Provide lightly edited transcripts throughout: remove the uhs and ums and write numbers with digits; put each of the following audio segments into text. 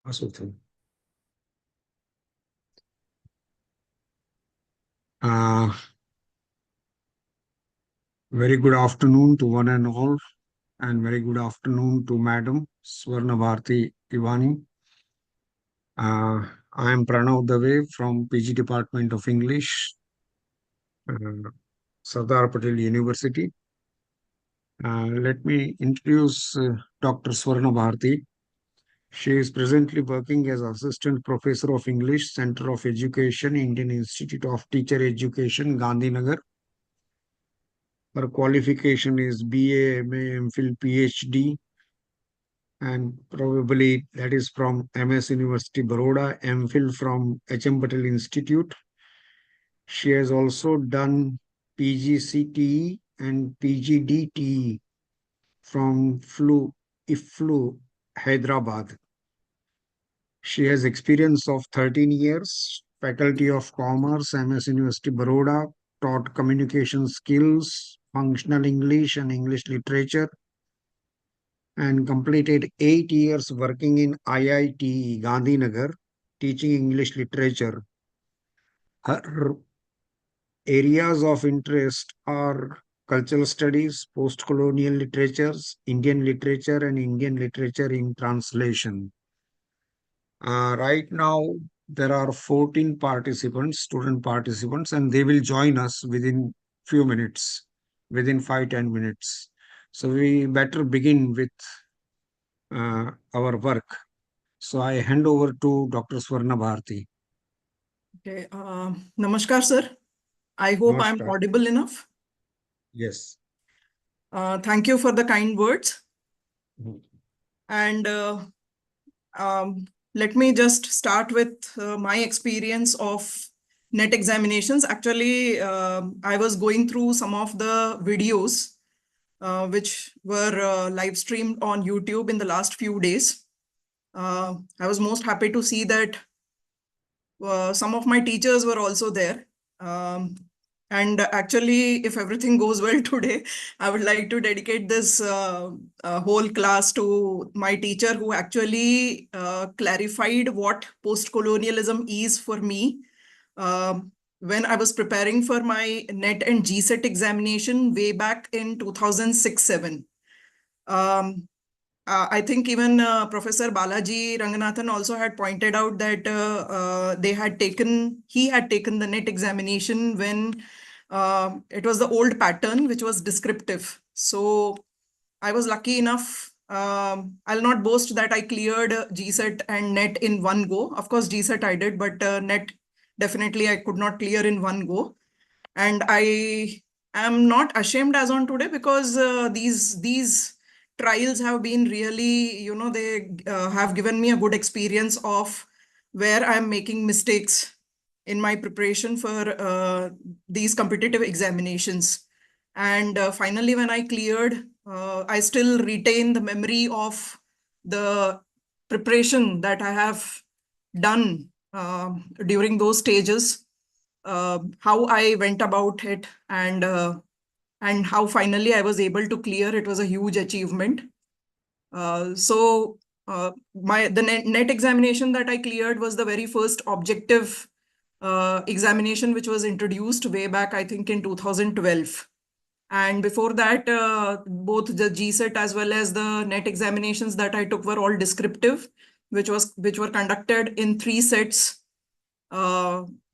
Maksudnya. Ah, Very good afternoon to one and all, and very good afternoon to Madam Swarna Bharti Ivani. I am Pranav Dave from PG Department of English, Sardar Patel University. Let me introduce Dr. Swarna Bharti. She is presently working as Assistant Professor of English, Center of Education, Indian Institute of Teacher Education, Gandhinagar. Her qualification is BA, MA, MPhil, PhD, and probably that is from MS University Baroda, MPhil from HM Patel Institute. She has also done PGCTE and PGDTE from IFLU, Hyderabad. She has experience of 13 years, Faculty of Commerce, MS University Baroda, taught communication skills, functional English and English literature, and completed 8 years working in IIT Gandhinagar, teaching English literature. Her areas of interest are cultural studies, post-colonial literatures, Indian literature, and Indian literature in translation. Right now, there are 14 participants, student participants, and they will join us within few minutes, within 5-10 minutes. So we better begin with our work. So I hand over to Dr. Swarna Bharti. Okay. Namaskar, sir. I hope I'm Namaskar. audible enough. Yes. Thank you for the kind words. Mhm. And let me just start with my experience of NET examinations. Actually, I was going through some of the videos which were live streamed on YouTube in the last few days. I was most happy to see that some of my teachers were also there. And actually, if everything goes well today, I would like to dedicate this whole class to my teacher who actually clarified what post-colonialism is for me. When I was preparing for my NET and GSET examination way back in 2006-07. I think even Professor Balaji Ranganathan also had pointed out that he had taken the NET examination when it was the old pattern, which was descriptive. So I was lucky enough. I'll not boast that I cleared GSET and NET in one go. Of course, GSET I did, but NET definitely I could not clear in one go. And I am not ashamed as on today because these trials have been really, they have given me a good experience of where I'm making mistakes in my preparation for these competitive examinations. And finally, when I cleared, I still retain the memory of the preparation that I have done during those stages, how I went about it, and how finally I was able to clear. It was a huge achievement. So the NET examination that I cleared was the very first objective examination which was introduced way back, I think, in 2012. And before that, both the GSET as well as the NET examinations that I took were all descriptive, which were conducted in 3 sets.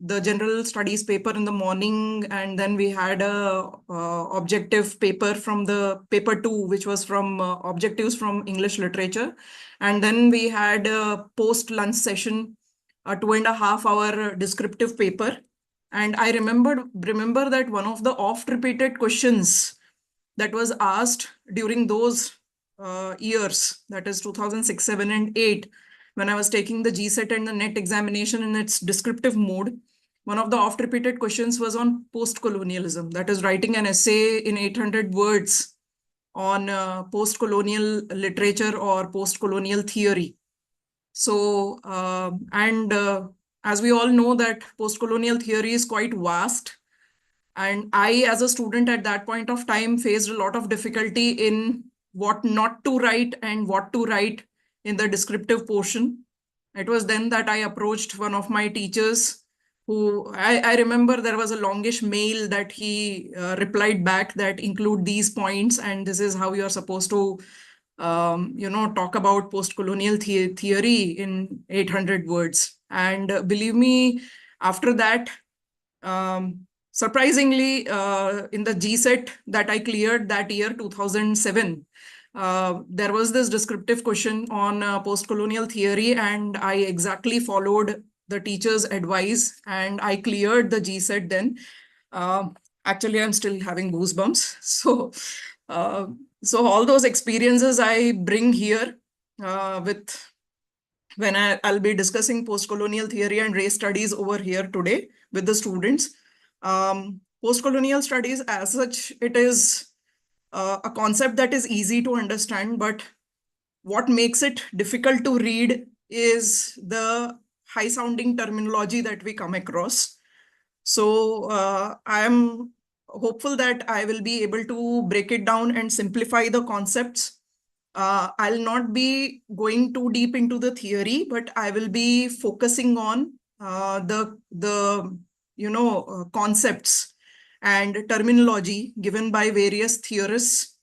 The general studies paper in the morning, and then we had a objective paper from the paper 2, which was from objectives from English literature. And then we had a post-lunch session, a 2.5-hour descriptive paper. And I remember that one of the oft-repeated questions that was asked during those years, that is 2006, 7, and 8, when I was taking the GSET and the NET examination in its descriptive mode, one of the oft-repeated questions was on post-colonialism, that is writing an essay in 800 words on post-colonial literature or post-colonial theory. So, as we all know that post-colonial theory is quite vast. And I, as a student at that point of time, faced a lot of difficulty in what not to write and what to write in the descriptive portion. It was then that I approached one of my teachers who I remember there was a longish mail that he replied back that include these points, and this is how you are supposed to talk about post-colonial theory in 800 words. And believe me, after that, surprisingly, in the GSET that I cleared that year, 2007, there was this descriptive question on post-colonial theory, and I exactly followed the teacher's advice and I cleared the GSET then. Actually, I'm still having goosebumps. So all those experiences I bring here with when I'll be discussing post-colonial theory and race studies over here today with the students. Post-colonial studies as such, it is a concept that is easy to understand, but what makes it difficult to read is the high-sounding terminology that we come across. So I am hopeful that I will be able to break it down and simplify the concepts. I'll not be going too deep into the theory, but I will be focusing on the concepts and terminology given by various theorists,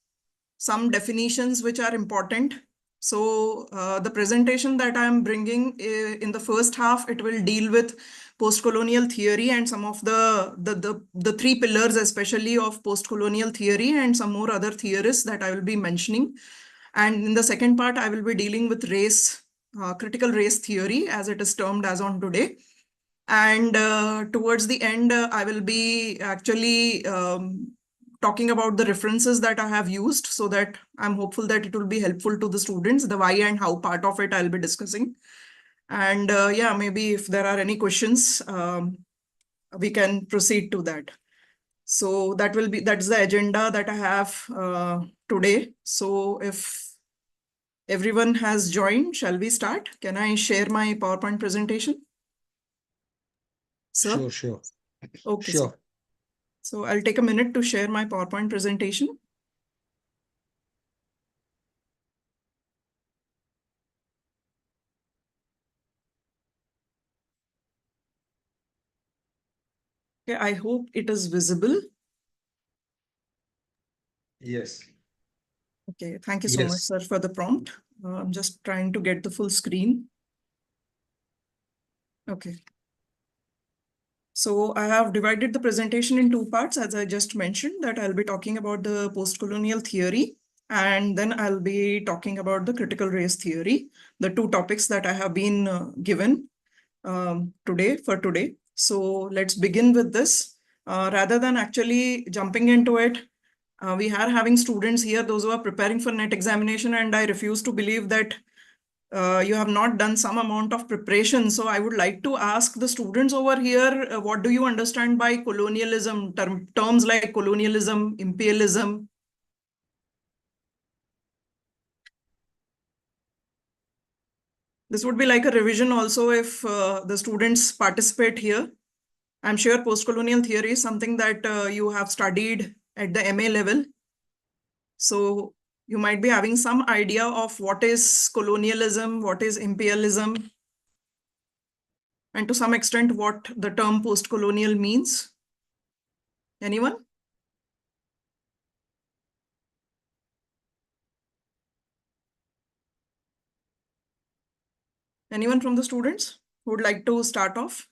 some definitions which are important. So the presentation that I'm bringing in the first half, it will deal with post-colonial theory and some of the three pillars, especially of post-colonial theory, and some more other theorists that I will be mentioning. And in the second part, I will be dealing with race, critical race theory, as it is termed as on today. And towards the end, I will be actually talking about the references that I have used, so that I'm hopeful that it will be helpful to the students. The why and how part of it I'll be discussing. And yeah, maybe if there are any questions, we can proceed to that. So that's the agenda that I have today. So if everyone has joined, shall we start? Can I share my PowerPoint presentation? Sir? Sure. Okay, Sure. sir. So I'll take a minute to share my PowerPoint presentation. Okay, I hope it is visible. Yes. Okay, thank you so much, Yes. sir, for the prompt. I'm just trying to get the full screen. Okay. So I have divided the presentation in two parts, as I just mentioned, that I'll be talking about the post-colonial theory, and then I'll be talking about the critical race theory, the two topics that I have been given today. So let's begin with this. Rather than actually jumping into it, we are having students here, those who are preparing for NET examination, and I refuse to believe that you have not done some amount of preparation. So I would like to ask the students over here, what do you understand by colonialism? Terms like colonialism, imperialism. This would be like a revision also if the students participate here. I'm sure post-colonial theory is something that you have studied at the MA level. So you might be having some idea of what is colonialism, what is imperialism, and to some extent what the term post-colonial means. Anyone? Anyone from the students who would like to start off?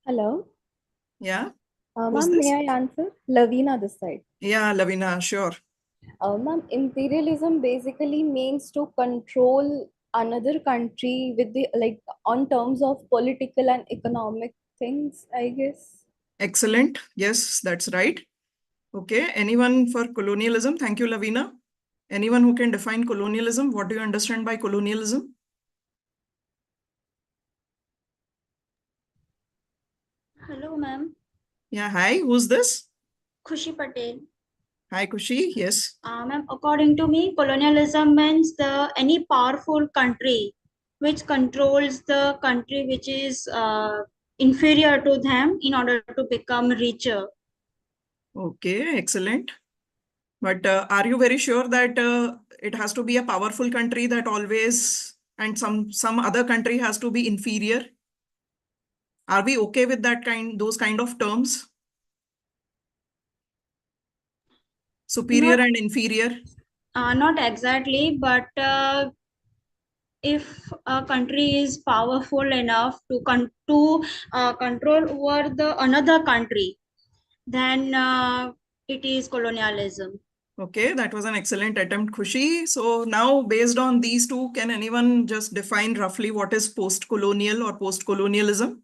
Hello. Yeah. Who's Ma'am, this? may I answer? Lavina this side. Yeah, Lavina, sure. Ma'am, imperialism basically means to control another country with the on terms of political and economic things, I guess. Excellent. Yes, that's right. Okay. Anyone for colonialism? Thank you, Lavina. Anyone who can define colonialism? What do you understand by colonialism? Hello, ma'am. Yeah. Hi. Who's this? Khushi Patel. Hi, Kushi. Yes. Ma'am, according to me, colonialism means any powerful country which controls the country which is inferior to them in order to become richer. Okay. Excellent. But are you very sure that it has to be a powerful country that always and some other country has to be inferior? Are we okay with those kind of terms? Superior Not- and inferior? Not exactly, but if a country is powerful enough to control over the another country, then it is colonialism. Okay, that was an excellent attempt, Khushi. So now, based on these two, can anyone just define roughly what is post-colonial or post-colonialism?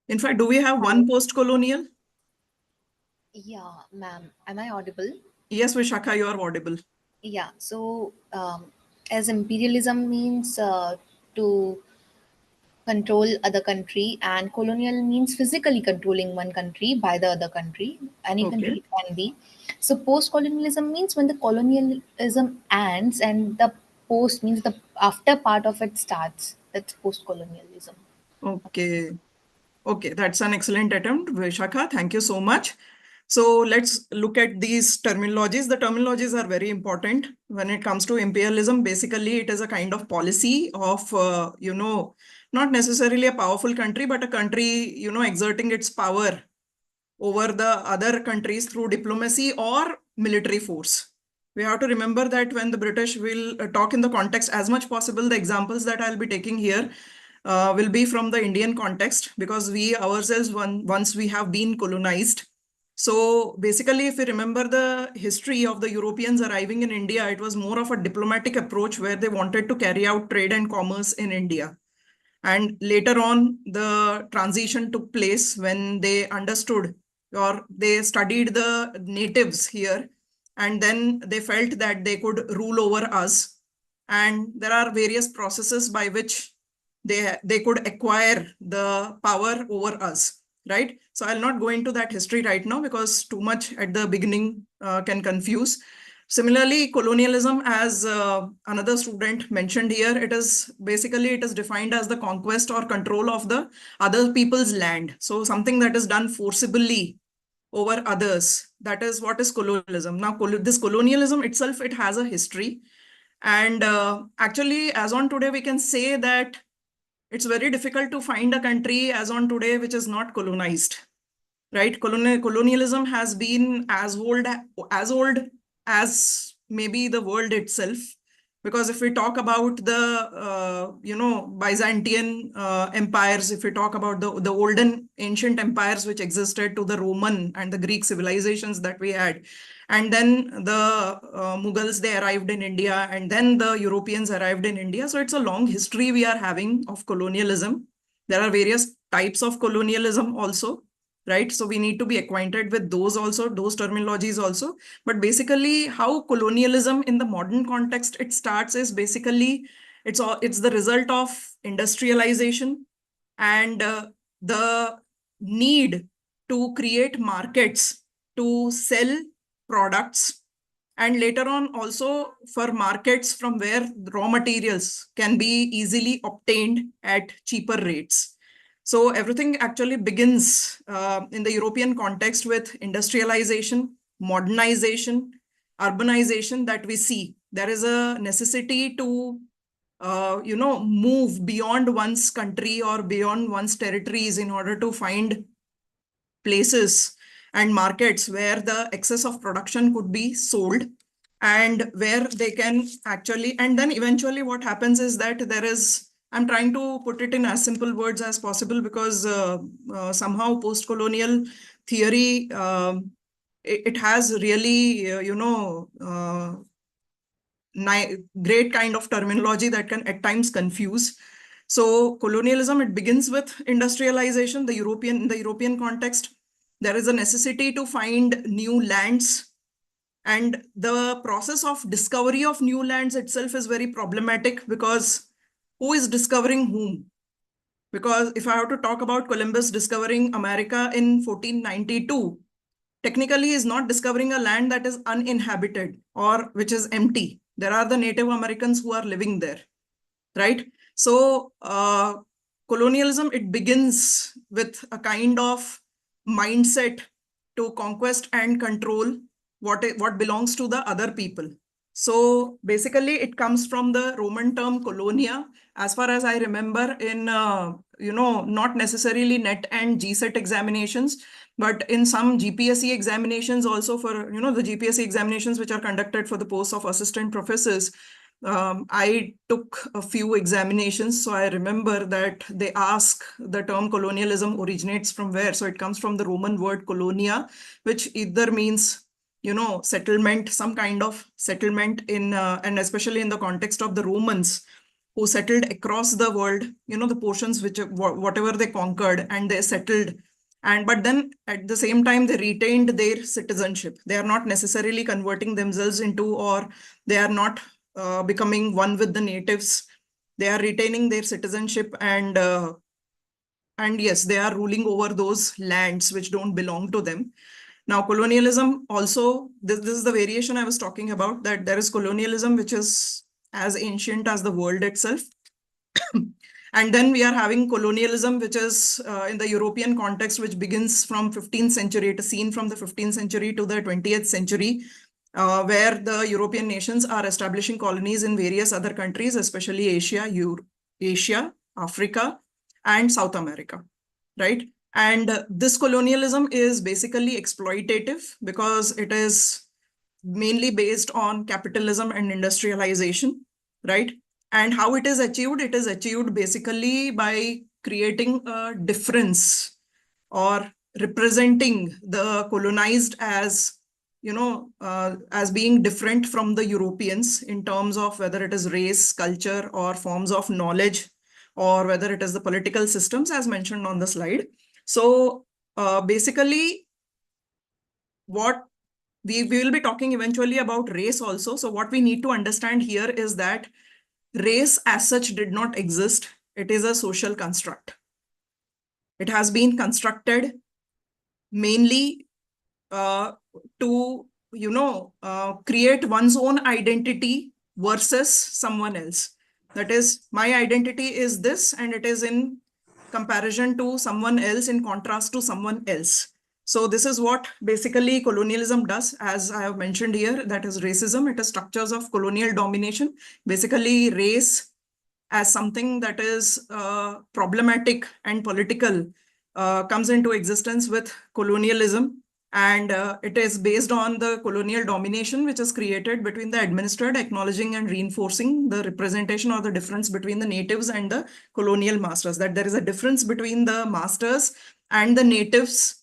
In fact, do we have one post-colonial? Yeah, ma'am. Am I audible? Yes, Vishakha, you are audible. Yeah. So, as imperialism means to control other country, and colonial means physically controlling one country by the other country. Any Okay. country it can be. So, post-colonialism means when the colonialism ends, and the post means the after part of it starts. That's post-colonialism. Okay. Okay, that's an excellent attempt, Vishakha. Thank you so much. So let's look at these terminologies. The terminologies are very important when it comes to imperialism. Basically, it is a kind of policy of, not necessarily a powerful country, but a country, exerting its power over the other countries through diplomacy or military force. We have to remember that when the British will talk in the context, as much possible, the examples that I'll be taking here will be from the Indian context, because we ourselves, once we have been colonized. So basically, if we remember the history of the Europeans arriving in India, it was more of a diplomatic approach where they wanted to carry out trade and commerce in India. And later on, the transition took place when they understood or they studied the natives here, and then they felt that they could rule over us. And there are various processes by which they could acquire the power over us, right? So I'll not go into that history right now because too much at the beginning can confuse. Similarly, colonialism, as another student mentioned here, it is defined as the conquest or control of the other people's land. So something that is done forcibly over others. That is what is colonialism. Now, this colonialism itself, it has a history. And actually, as on today, we can say that it's very difficult to find a country as on today which is not colonized, right? Colonialism has been as old as maybe the world itself. Because if we talk about the, Byzantine empires, if we talk about the olden ancient empires which existed to the Roman and the Greek civilizations that we had, and then the Mughals, they arrived in India, and then the Europeans arrived in India. So it's a long history we are having of colonialism. There are various types of colonialism also, right? So we need to be acquainted with those also, those terminologies also. But basically, how colonialism in the modern context it starts is basically it's the result of industrialization and the need to create markets to sell products, and later on also for markets from where raw materials can be easily obtained at cheaper rates. So everything actually begins in the European context with industrialization, modernization, urbanization that we see. There is a necessity to move beyond one's country or beyond one's territories in order to find places and markets where the excess of production could be sold, and where they can actually, and then eventually what happens is that I'm trying to put it in as simple words as possible, because somehow post-colonial theory, it has really, great kind of terminology that can at times confuse. So colonialism, it begins with industrialization, in the European context. There is a necessity to find new lands, and the process of discovery of new lands itself is very problematic, because who is discovering whom? Because if I have to talk about Columbus discovering America in 1492, technically is not discovering a land that is uninhabited or which is empty. There are the Native Americans who are living there, right? So colonialism, it begins with a kind of mindset to conquest and control what belongs to the other people. So basically it comes from the Roman term colonia, as far as I remember, in not necessarily NET and GSET examinations, but in some GPSC examinations also, for the GPSC examinations which are conducted for the posts of assistant professors. I took a few examinations, so I remember that they ask the term colonialism originates from where. So it comes from the Roman word colonia, which either means settlement, some kind of settlement in, and especially in the context of the Romans who settled across the world, the portions which, whatever they conquered, and they settled. But then at the same time, they retained their citizenship. They are not necessarily converting themselves into, or they are not becoming one with the natives. They are retaining their citizenship, and yes, they are ruling over those lands which don't belong to them. Now, colonialism also, this is the variation I was talking about, that there is colonialism which is as ancient as the world itself. And then we are having colonialism, which is in the European context, which begins from 15th century. It is seen from the 15th century to the 20th century, where the European nations are establishing colonies in various other countries, especially Asia, Africa, and South America, right? And this colonialism is basically exploitative because it is mainly based on capitalism and industrialization, right? And how it is achieved basically by creating a difference or representing the colonized as, as being different from the Europeans in terms of whether it is race, culture, or forms of knowledge, or whether it is the political systems as mentioned on the slide. So basically, what we will be talking eventually about race also. So what we need to understand here is that race as such did not exist. It is a social construct. It has been constructed mainly to, create one's own identity versus someone else. That is, my identity is this, and it is in comparison to someone else, in contrast to someone else. So this is what basically colonialism does, as I have mentioned here, that is racism. It is structures of colonial domination. Basically, race as something that is problematic and political comes into existence with colonialism. And it is based on the colonial domination, which is created between the administered, acknowledging and reinforcing the representation or the difference between the natives and the colonial masters, that there is a difference between the masters and the natives,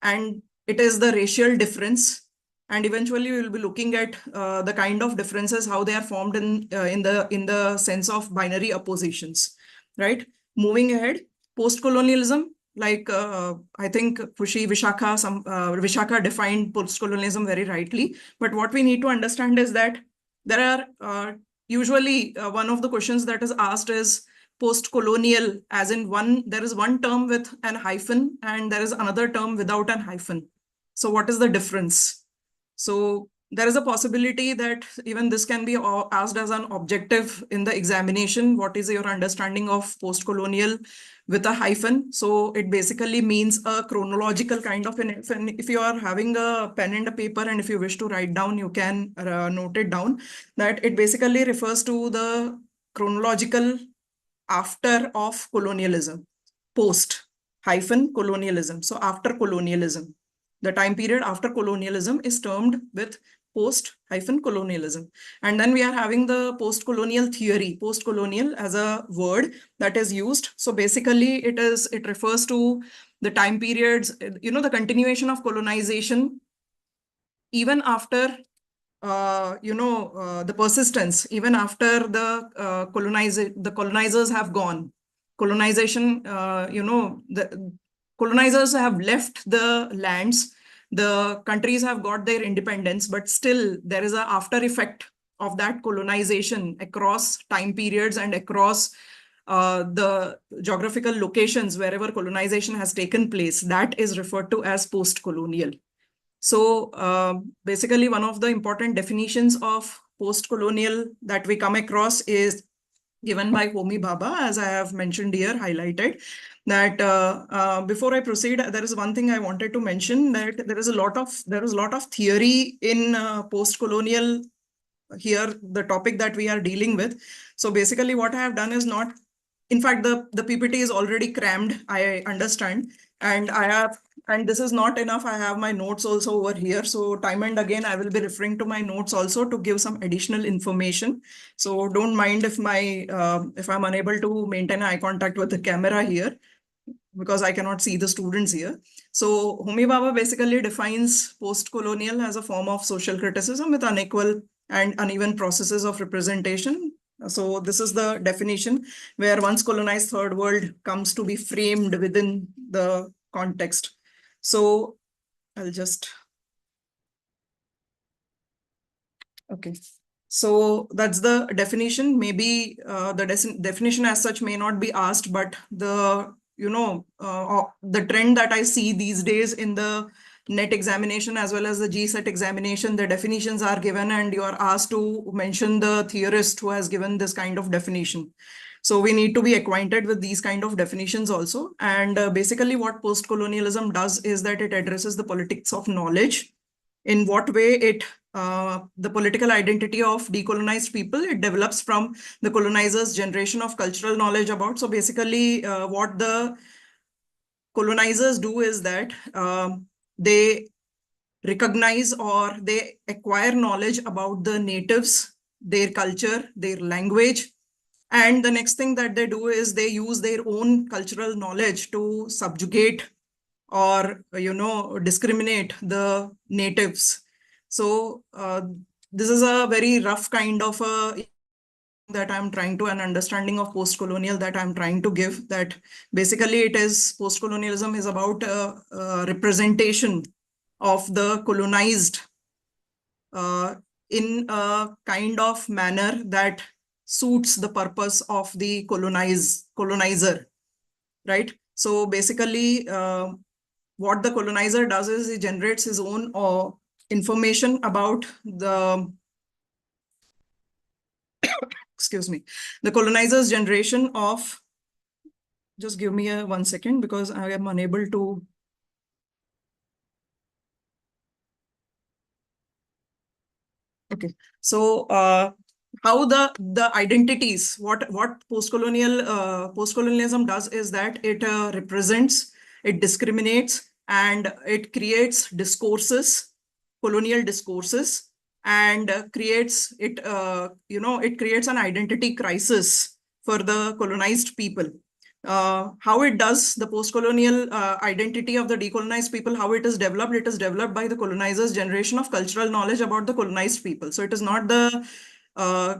and it is the racial difference. And eventually we will be looking at the kind of differences, how they are formed in the sense of binary oppositions, right? Moving ahead, post-colonialism, like I think Vishakha defined post-colonialism very rightly. But what we need to understand is that there are usually one of the questions that is asked is post-colonial, as in there is one term with an hyphen and there is another term without an hyphen. So what is the difference? So there is a possibility that even this can be asked as an objective in the examination. What is your understanding of post-colonial with a hyphen? So it basically means a chronological kind of, if you are having a pen and a paper and if you wish to write down, you can note it down, that it basically refers to the chronological after of colonialism, post-colonialism. So after colonialism, the time period after colonialism is termed with post-colonialism. And then we are having the post-colonial theory, post-colonial as a word that is used. So basically it refers to the time periods, the continuation of colonization, even after the persistence, even after the colonizers have gone. Colonization, the colonizers have left the lands, the countries have got their independence, but still there is an after effect of that colonization across time periods and across the geographical locations wherever colonization has taken place. That is referred to as post-colonial. So basically, one of the important definitions of post-colonial that we come across is given by Homi Bhabha, as I have mentioned here, highlighted. That before I proceed, there is one thing I wanted to mention, that there is a lot of theory in post-colonial, here the topic that we are dealing with. So basically what I have done is not, in fact, the PPT is already crammed, I understand, and this is not enough. I have my notes also over here. So time and again, I will be referring to my notes also to give some additional information. So don't mind if if I'm unable to maintain eye contact with the camera here, because I cannot see the students here. So Homi Bhabha basically defines post-colonial as a form of social criticism with unequal and uneven processes of representation. So this is the definition, where once colonized third world comes to be framed within the context. So I'll just, okay. So that's the definition. Maybe the definition as such may not be asked, but the trend that I see these days in the NET examination as well as the GSET examination, the definitions are given and you are asked to mention the theorist who has given this kind of definition. So we need to be acquainted with these kind of definitions also. And basically what post-colonialism does is that it addresses the politics of knowledge. In what way it the political identity of decolonized people, it develops from the colonizers' generation of cultural knowledge about. So basically what the colonizers do is that they recognize or they acquire knowledge about the natives, their culture, their language. And the next thing that they do is they use their own cultural knowledge to subjugate or, discriminate the natives. So this is a very rough kind of that I'm trying to, an understanding of post-colonial that I'm trying to give, that basically it is, post-colonialism is about representation of the colonized in a kind of manner that suits the purpose of the colonizer, right? So basically what the colonizer does is he generates his own information about the excuse me, the colonizer's generation of, just give me 1 second because I am unable to. Okay, so how the identities, what post-colonialism does is that it represents, it discriminates, and it creates discourses, colonial discourses, and creates it, it creates an identity crisis for the colonized people. How it does, the post-colonial identity of the decolonized people, how it is developed by the colonizers' generation of cultural knowledge about the colonized people. So it is not the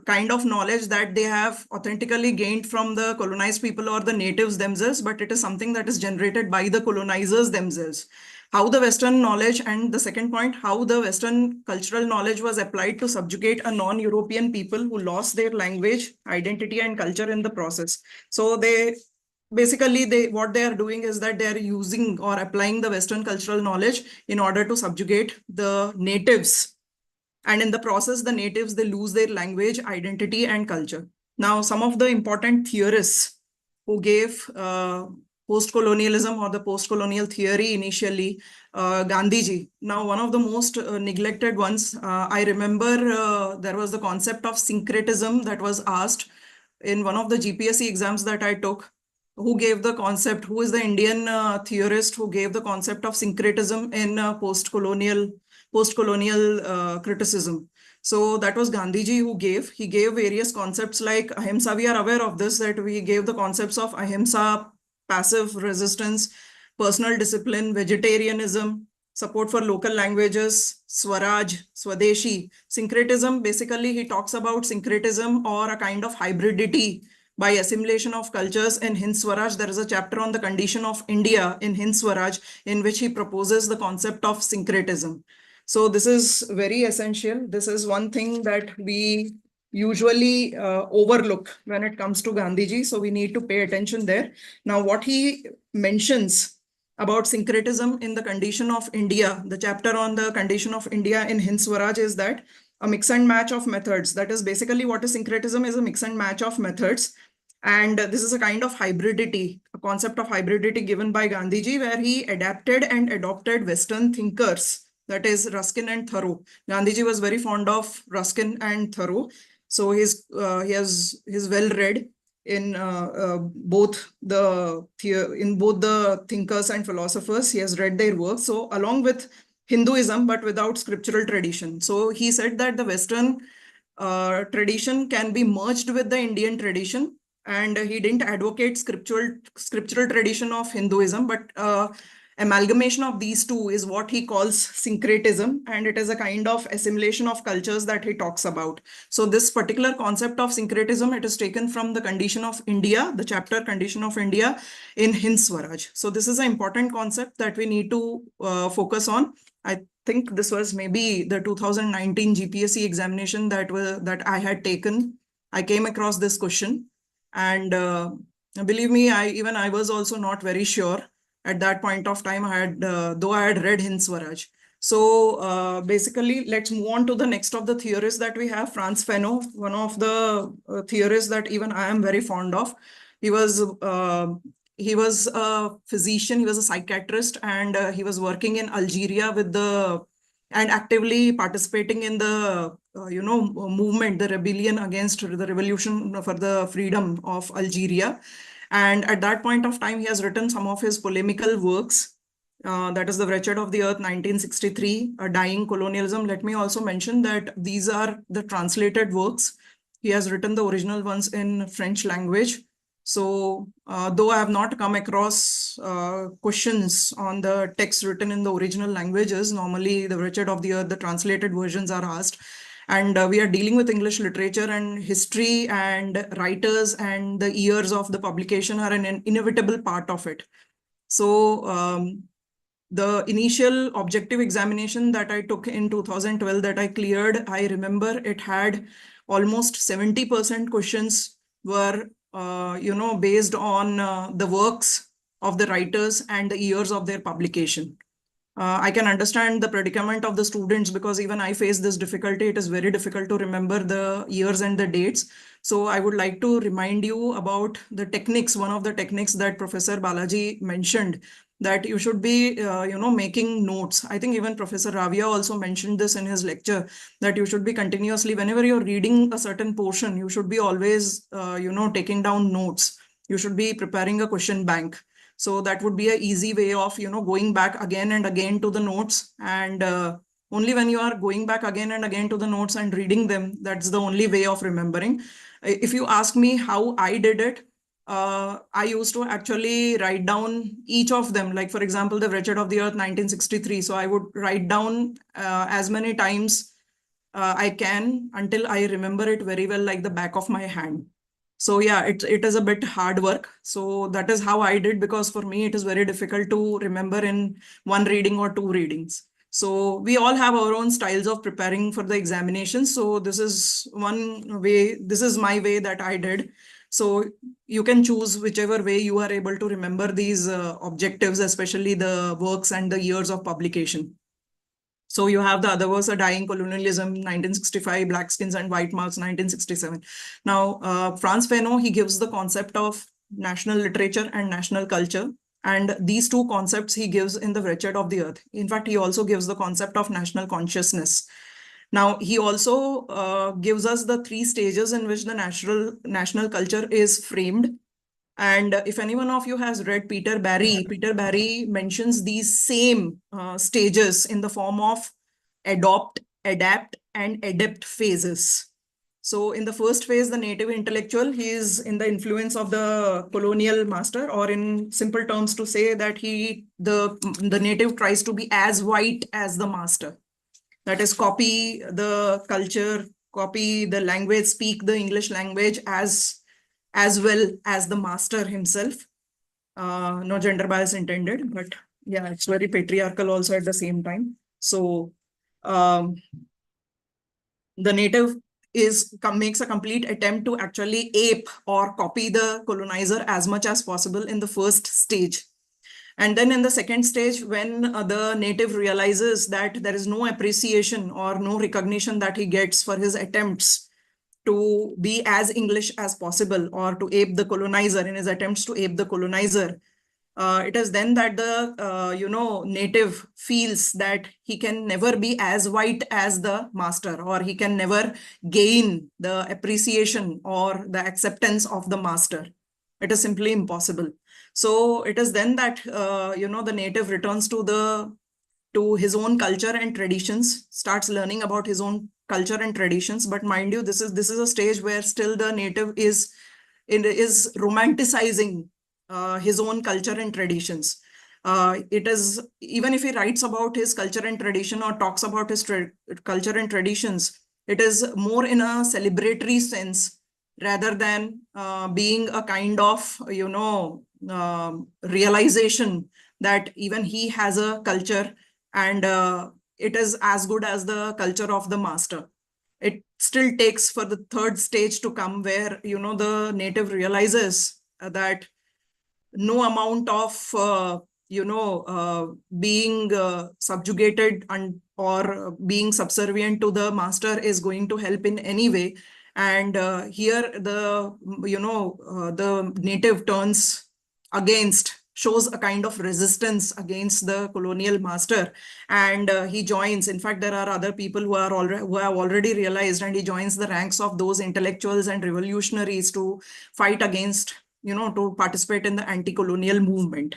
kind of knowledge that they have authentically gained from the colonized people or the natives themselves, but it is something that is generated by the colonizers themselves. How the Western knowledge, and the second point, how the Western cultural knowledge was applied to subjugate a non-European people who lost their language, identity, and culture in the process. So basically what they are doing is that they are using or applying the Western cultural knowledge in order to subjugate the natives. And in the process, the natives, they lose their language, identity, and culture. Now, some of the important theorists who gave post-colonialism or the post-colonial theory initially, Gandhiji. Now, one of the most neglected ones, I remember there was the concept of syncretism that was asked in one of the GPSC exams that I took. Who gave the concept? Who is the Indian theorist who gave the concept of syncretism in post-colonial criticism? So that was Gandhiji who gave. He gave various concepts like ahimsa. We are aware of this, that we gave the concepts of ahimsa, passive resistance, personal discipline, vegetarianism, support for local languages, Swaraj, Swadeshi. Syncretism, basically he talks about syncretism or a kind of hybridity by assimilation of cultures. In Hind Swaraj, there is a chapter on the condition of India in Hind Swaraj, in which he proposes the concept of syncretism. So this is very essential. This is one thing that we usually overlook when it comes to Gandhiji. So we need to pay attention there. Now, what he mentions about syncretism in the condition of India, the chapter on the condition of India in Hind Swaraj, is that a mix and match of methods. That is basically what is syncretism, is a mix and match of methods. And this is a kind of hybridity, a concept of hybridity given by Gandhiji, where he adapted and adopted Western thinkers, that is Ruskin and Thoreau. Gandhiji was very fond of Ruskin and Thoreau. So he's well read in both the thinkers and philosophers. He has read their works. So along with Hinduism, but without scriptural tradition. So he said that the Western tradition can be merged with the Indian tradition, and he didn't advocate scriptural tradition of Hinduism, but amalgamation of these two is what he calls syncretism, and it is a kind of assimilation of cultures that he talks about. So this particular concept of syncretism, it is taken from the Condition of India, the chapter Condition of India in Hind Swaraj. So this is an important concept that we need to focus on. I think this was maybe the 2019 GPSC examination that I had taken. I came across this question, and believe me, I was also not very sure at that point of time. Though I had read Hind Swaraj. So basically, let's move on to the next of the theorists that we have, Frantz Fanon, one of the theorists that even I am very fond of. He was a physician, he was a psychiatrist, and he was working in Algeria and actively participating in the movement, the rebellion against the revolution for the freedom of Algeria. And at that point of time, he has written some of his polemical works. That is The Wretched of the Earth, 1963, A Dying Colonialism. Let me also mention that these are the translated works. He has written the original ones in French language. So though I have not come across questions on the text written in the original languages, normally The Wretched of the Earth, the translated versions are asked. And we are dealing with English literature, and history and writers and the years of the publication are an inevitable part of it. So the initial objective examination that I took in 2012 that I cleared, I remember it had almost 70% questions were based on the works of the writers and the years of their publication. I can understand the predicament of the students, because even I face this difficulty. It is very difficult to remember the years and the dates. So I would like to remind you about the techniques, one of the techniques that Professor Balaji mentioned, that you should be, making notes. I think even Professor Ravia also mentioned this in his lecture, that you should be continuously, whenever you're reading a certain portion, you should be always, taking down notes. You should be preparing a question bank. So that would be an easy way of, going back again and again to the notes. And only when you are going back again and again to the notes and reading them, that's the only way of remembering. If you ask me how I did it, I used to actually write down each of them. Like, for example, The Wretched of the Earth, 1963. So I would write down as many times I can until I remember it very well, like the back of my hand. So yeah, it is a bit hard work. So that is how I did, because for me, it is very difficult to remember in one reading or two readings. So we all have our own styles of preparing for the examination. So this is one way, this is my way that I did. So you can choose whichever way you are able to remember these objectives, especially the works and the years of publication. So you have the other works, A Dying Colonialism, 1965, Black Skins and White Marks, 1967. Now, Frantz Fanon, he gives the concept of national literature and national culture. And these two concepts he gives in The Wretched of the Earth. In fact, he also gives the concept of national consciousness. Now, he also gives us the three stages in which the national culture is framed. And if anyone of you has read Peter Barry mentions these same stages in the form of adopt, adapt, and adapt phases. So in the first phase, the native intellectual, he is in the influence of the colonial master, or in simple terms to say that the native tries to be as white as the master. That is, copy the culture, copy the language, speak the English language as well as the master himself. No gender bias intended, but yeah, it's very patriarchal also at the same time. So the native makes a complete attempt to actually ape or copy the colonizer as much as possible in the first stage. And then in the second stage, when the native realizes that there is no appreciation or no recognition that he gets for his attempts to be as English as possible or to ape the colonizer in his attempts to ape the colonizer, it is then that the native feels that he can never be as white as the master, or he can never gain the appreciation or the acceptance of the master. It is simply impossible. So it is then that the native returns to his own culture and traditions, starts learning about his own culture and traditions. But mind you, this is a stage where still the native is romanticizing his own culture and traditions. It is, even if he writes about his culture and tradition or talks about his culture and traditions, it is more in a celebratory sense rather than being a kind of realization that even he has a culture and it is as good as the culture of the master. It still takes for the third stage to come, where the native realizes that no amount of being subjugated or being subservient to the master is going to help in any way. And here the native turns shows a kind of resistance against the colonial master, and he joins. In fact, there are other people who have already realized, and he joins the ranks of those intellectuals and revolutionaries to fight against, to participate in the anti-colonial movement.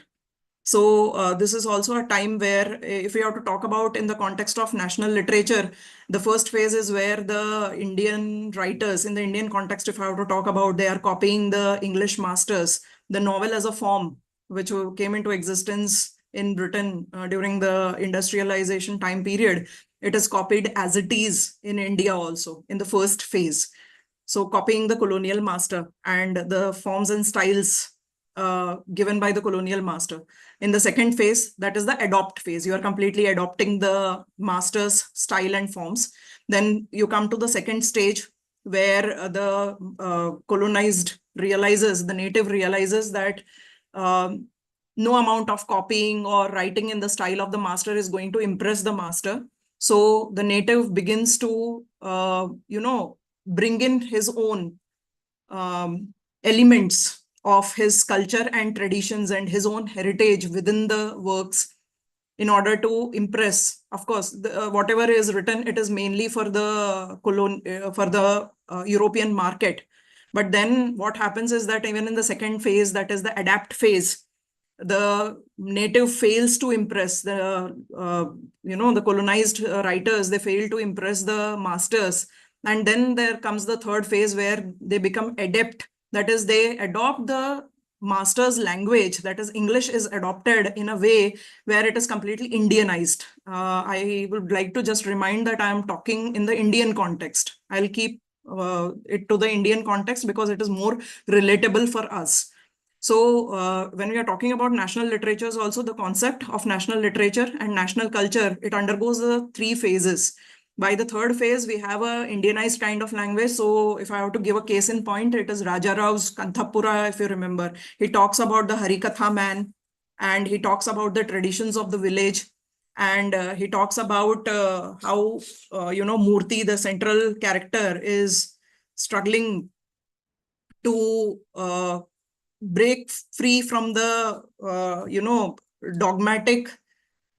So this is also a time where, if we have to talk about in the context of national literature, the first phase is where the Indian writers, in the Indian context, if I have to talk about, they are copying the English masters. The novel as a form, which came into existence in Britain during the industrialization time period, it is copied as it is in India also in the first phase. So copying the colonial master and the forms and styles given by the colonial master. In the second phase, that is the adopt phase, you are completely adopting the master's style and forms. Then you come to the second stage, where the colonized realizes, the native realizes that no amount of copying or writing in the style of the master is going to impress the master. So the native begins to, bring in his own elements of his culture and traditions and his own heritage within the works in order to impress. Of course, whatever is written, it is mainly for the European market. But then what happens is that even in the second phase, that is the adapt phase, the native fails to impress the colonized writers. They fail to impress the masters. And then there comes the third phase, where they become adept. That is, they adopt the master's language, that is English is adopted in a way where it is completely Indianized. I would like to just remind that I am talking in the Indian context. I'll keep it to the Indian context because it is more relatable for us. So when we are talking about national literatures, also the concept of national literature and national culture, it undergoes the three phases. By the third phase, we have a Indianized kind of language. So if I have to give a case in point, it is Raja Rao's Kanthapura, if you remember. He talks about the Harikatha man, and he talks about the traditions of the village. And he talks about how, Murthy, the central character, is struggling to break free from the, dogmatic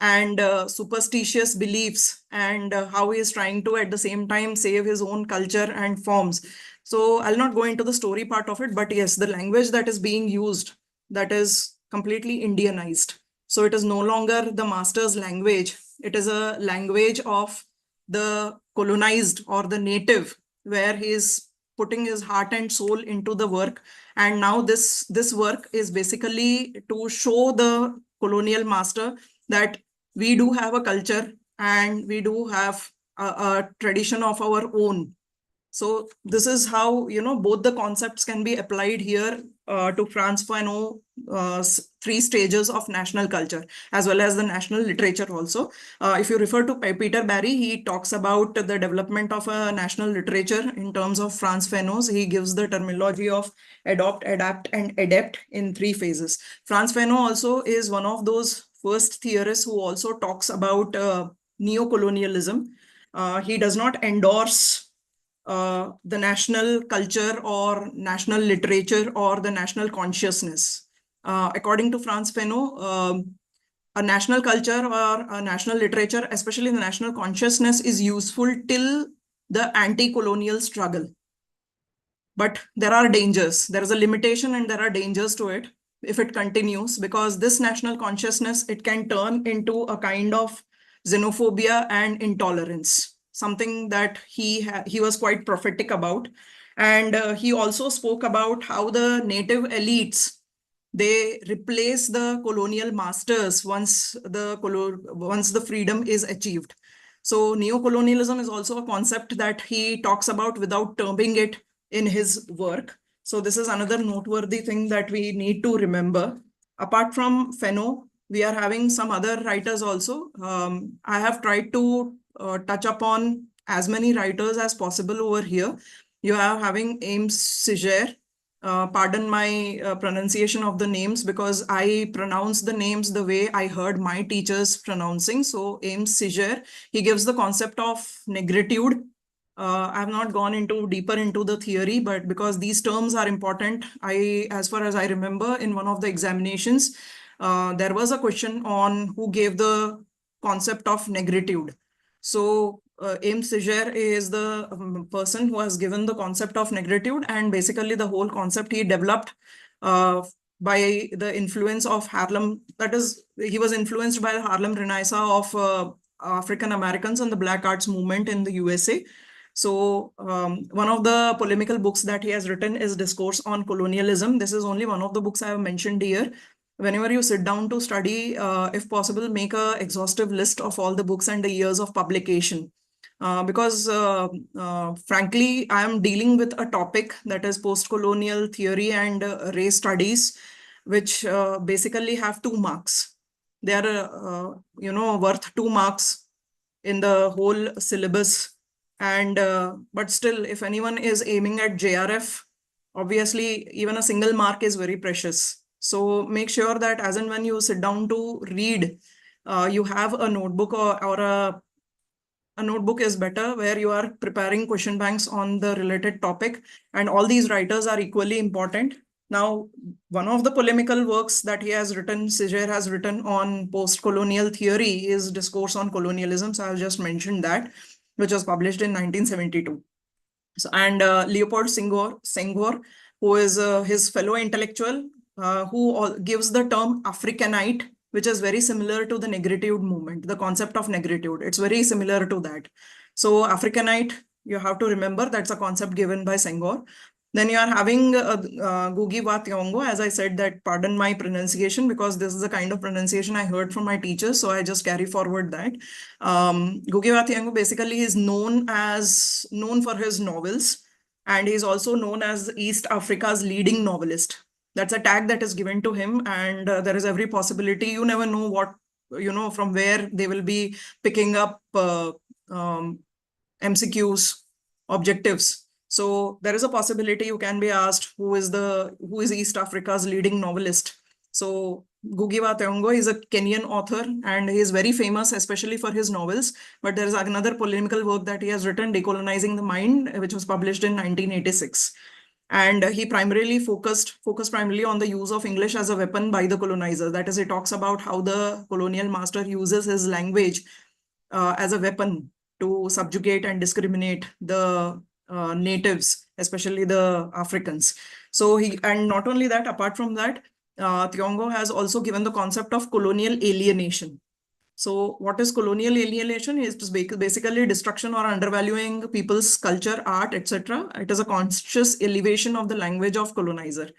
and superstitious beliefs, and how he is trying to at the same time save his own culture and forms. So I'll not go into the story part of it, but yes, the language that is being used, that is completely Indianized. So it is no longer the master's language. It is a language of the colonized or the native, where he is putting his heart and soul into the work. And now this work is basically to show the colonial master that we do have a culture and we do have a tradition of our own. So this is how, both the concepts can be applied here to Frantz Fanon three stages of national culture, as well as the national literature also. If you refer to Peter Barry, he talks about the development of a national literature in terms of Frantz Fanon's. He gives the terminology of adopt, adapt, and adapt in three phases. Frantz Fanon also is one of those first theorists who also talks about neo-colonialism. He does not endorse the national culture or national literature or the national consciousness. According to Frantz Fanon, a national culture or a national literature, especially the national consciousness, is useful till the anti-colonial struggle. But there are dangers. There is a limitation and there are dangers to it if it continues, because this national consciousness, it can turn into a kind of xenophobia and intolerance, something that he was quite prophetic about. And he also spoke about how the native elites, they replace the colonial masters once the freedom is achieved. So neo-colonialism is also a concept that he talks about without terming it in his work. So this is another noteworthy thing that we need to remember. Apart from Fanon, we are having some other writers also. I have tried to touch upon as many writers as possible over here. You are having Ames Singer. Pardon my pronunciation of the names, because I pronounce the names the way I heard my teachers pronouncing. So Ames Singer, he gives the concept of negritude. I have not gone deeper into the theory, but because these terms are important, as far as I remember, in one of the examinations, there was a question on who gave the concept of negritude. So Ames Singer is the person who has given the concept of negritude, and basically the whole concept he developed by the influence of Harlem. That is, he was influenced by the Harlem Renaissance of African Americans and the Black Arts movement in the USA. So one of the polemical books that he has written is Discourse on Colonialism. This is only one of the books I have mentioned here. Whenever you sit down to study, if possible, make an exhaustive list of all the books and the years of publication. Because frankly, I am dealing with a topic that is post-colonial theory and race studies, which basically have 2 marks. They are, worth 2 marks in the whole syllabus. And but still, if anyone is aiming at JRF, obviously even a single mark is very precious. So make sure that as and when you sit down to read, you have a notebook or a notebook is better, where you are preparing question banks on the related topic, and all these writers are equally important. Now, one of the polemical works that he has written, Singer has written on post-colonial theory, is Discourse on Colonialism. So I've just mentioned that, which was published in 1972. So, and Leopold Senghor, who is his fellow intellectual, who gives the term Africanite, which is very similar to the negritude movement, the concept of negritude. It's very similar to that. So Africanite, you have to remember, that's a concept given by Senghor. Then you are having Ngugi wa Thiong'o. As I said, that pardon my pronunciation, because this is the kind of pronunciation I heard from my teachers, so I just carry forward that. Ngugi wa Thiong'o basically is known for his novels, and he's also known as East Africa's leading novelist. That's a tag that is given to him, and there is every possibility. You never know what, from where they will be picking up MCQs, objectives. So there is a possibility you can be asked who is East Africa's leading novelist. So Ngugi wa Thiong'o is a Kenyan author, and he is very famous, especially for his novels. But there is another polemical work that he has written, Decolonizing the Mind, which was published in 1986. And he primarily focused primarily on the use of English as a weapon by the colonizer. That is, he talks about how the colonial master uses his language as a weapon to subjugate and discriminate the natives, especially the Africans. So and not only that, apart from that, Thiong'o has also given the concept of colonial alienation. So what is colonial alienation? Is basically destruction or undervaluing people's culture, art, etc. It is a conscious elevation of the language of colonizer.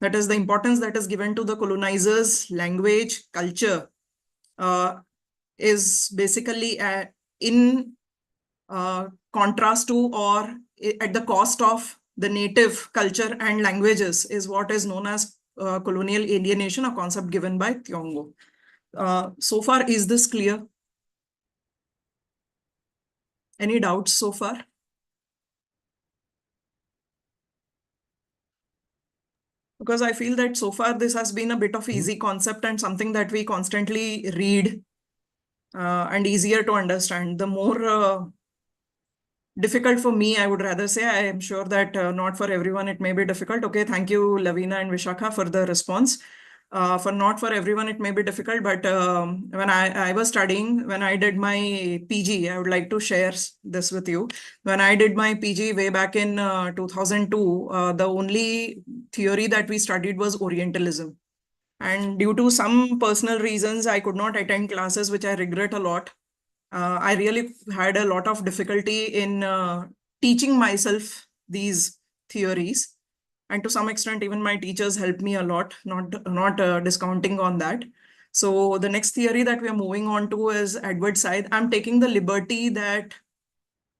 That is, the importance that is given to the colonizer's language, culture, is basically in contrast to or at the cost of the native culture and languages is what is known as colonial alienation, a concept given by Thiongo. So far, is this clear? Any doubts so far? Because I feel that so far this has been a bit of easy concept and something that we constantly read and easier to understand. The more difficult for me, I would rather say. I am sure that not for everyone it may be difficult. Okay, thank you, Lavina and Vishakha, for the response. For not for everyone it may be difficult, but when I was studying, when I did my PG, I would like to share this with you. When I did my PG way back in 2002, the only theory that we studied was Orientalism. And due to some personal reasons, I could not attend classes, which I regret a lot. I really had a lot of difficulty in teaching myself these theories. And to some extent, even my teachers helped me a lot, not discounting on that. So the next theory that we are moving on to is Edward Said. I'm taking the liberty that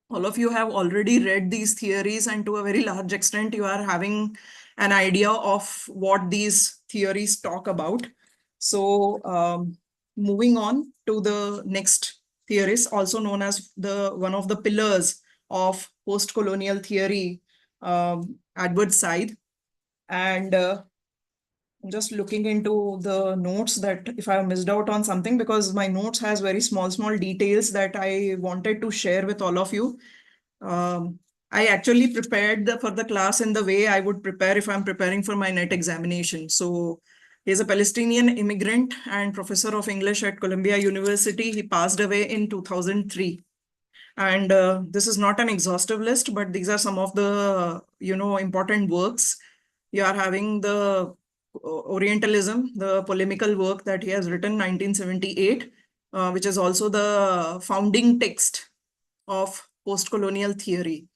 all of you have already read these theories, and to a very large extent, you are having an idea of what these theories talk about. So moving on to the next theorist, also known as one of the pillars of post-colonial theory, Edward Said. And I'm just looking into the notes that if I missed out on something, because my notes has very small details that I wanted to share with all of you. I actually prepared for the class in the way I would prepare if I'm preparing for my NET examination. So he's a Palestinian immigrant and professor of English at Columbia University. He passed away in 2003. And this is not an exhaustive list, but these are some of the, important works. You are having the Orientalism, the polemical work that he has written, 1978, which is also the founding text of post-colonial theory.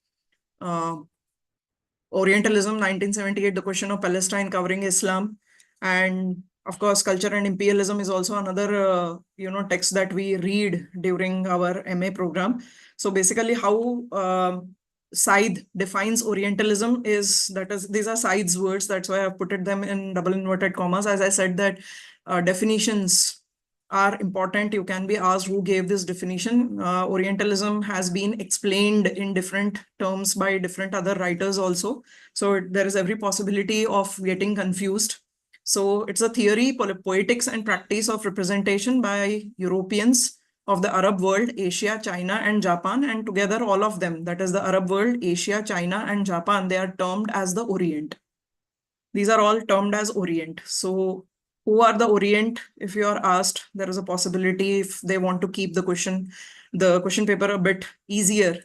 Orientalism, 1978, The Question of Palestine, Covering Islam. And of course, Culture and Imperialism is also another, text that we read during our MA program. So basically how Said defines Orientalism these are Said's words. That's why I've put them in double inverted commas. As I said that definitions are important. You can be asked who gave this definition. Orientalism has been explained in different terms by different other writers also. So there is every possibility of getting confused. So it's a theory, poetics and practice of representation by Europeans of the Arab world, Asia, China, and Japan. And together all of them, that is the Arab world, Asia, China, and Japan, they are termed as the Orient. These are all termed as Orient. So who are the Orient? If you are asked, there is a possibility if they want to keep the question paper a bit easier.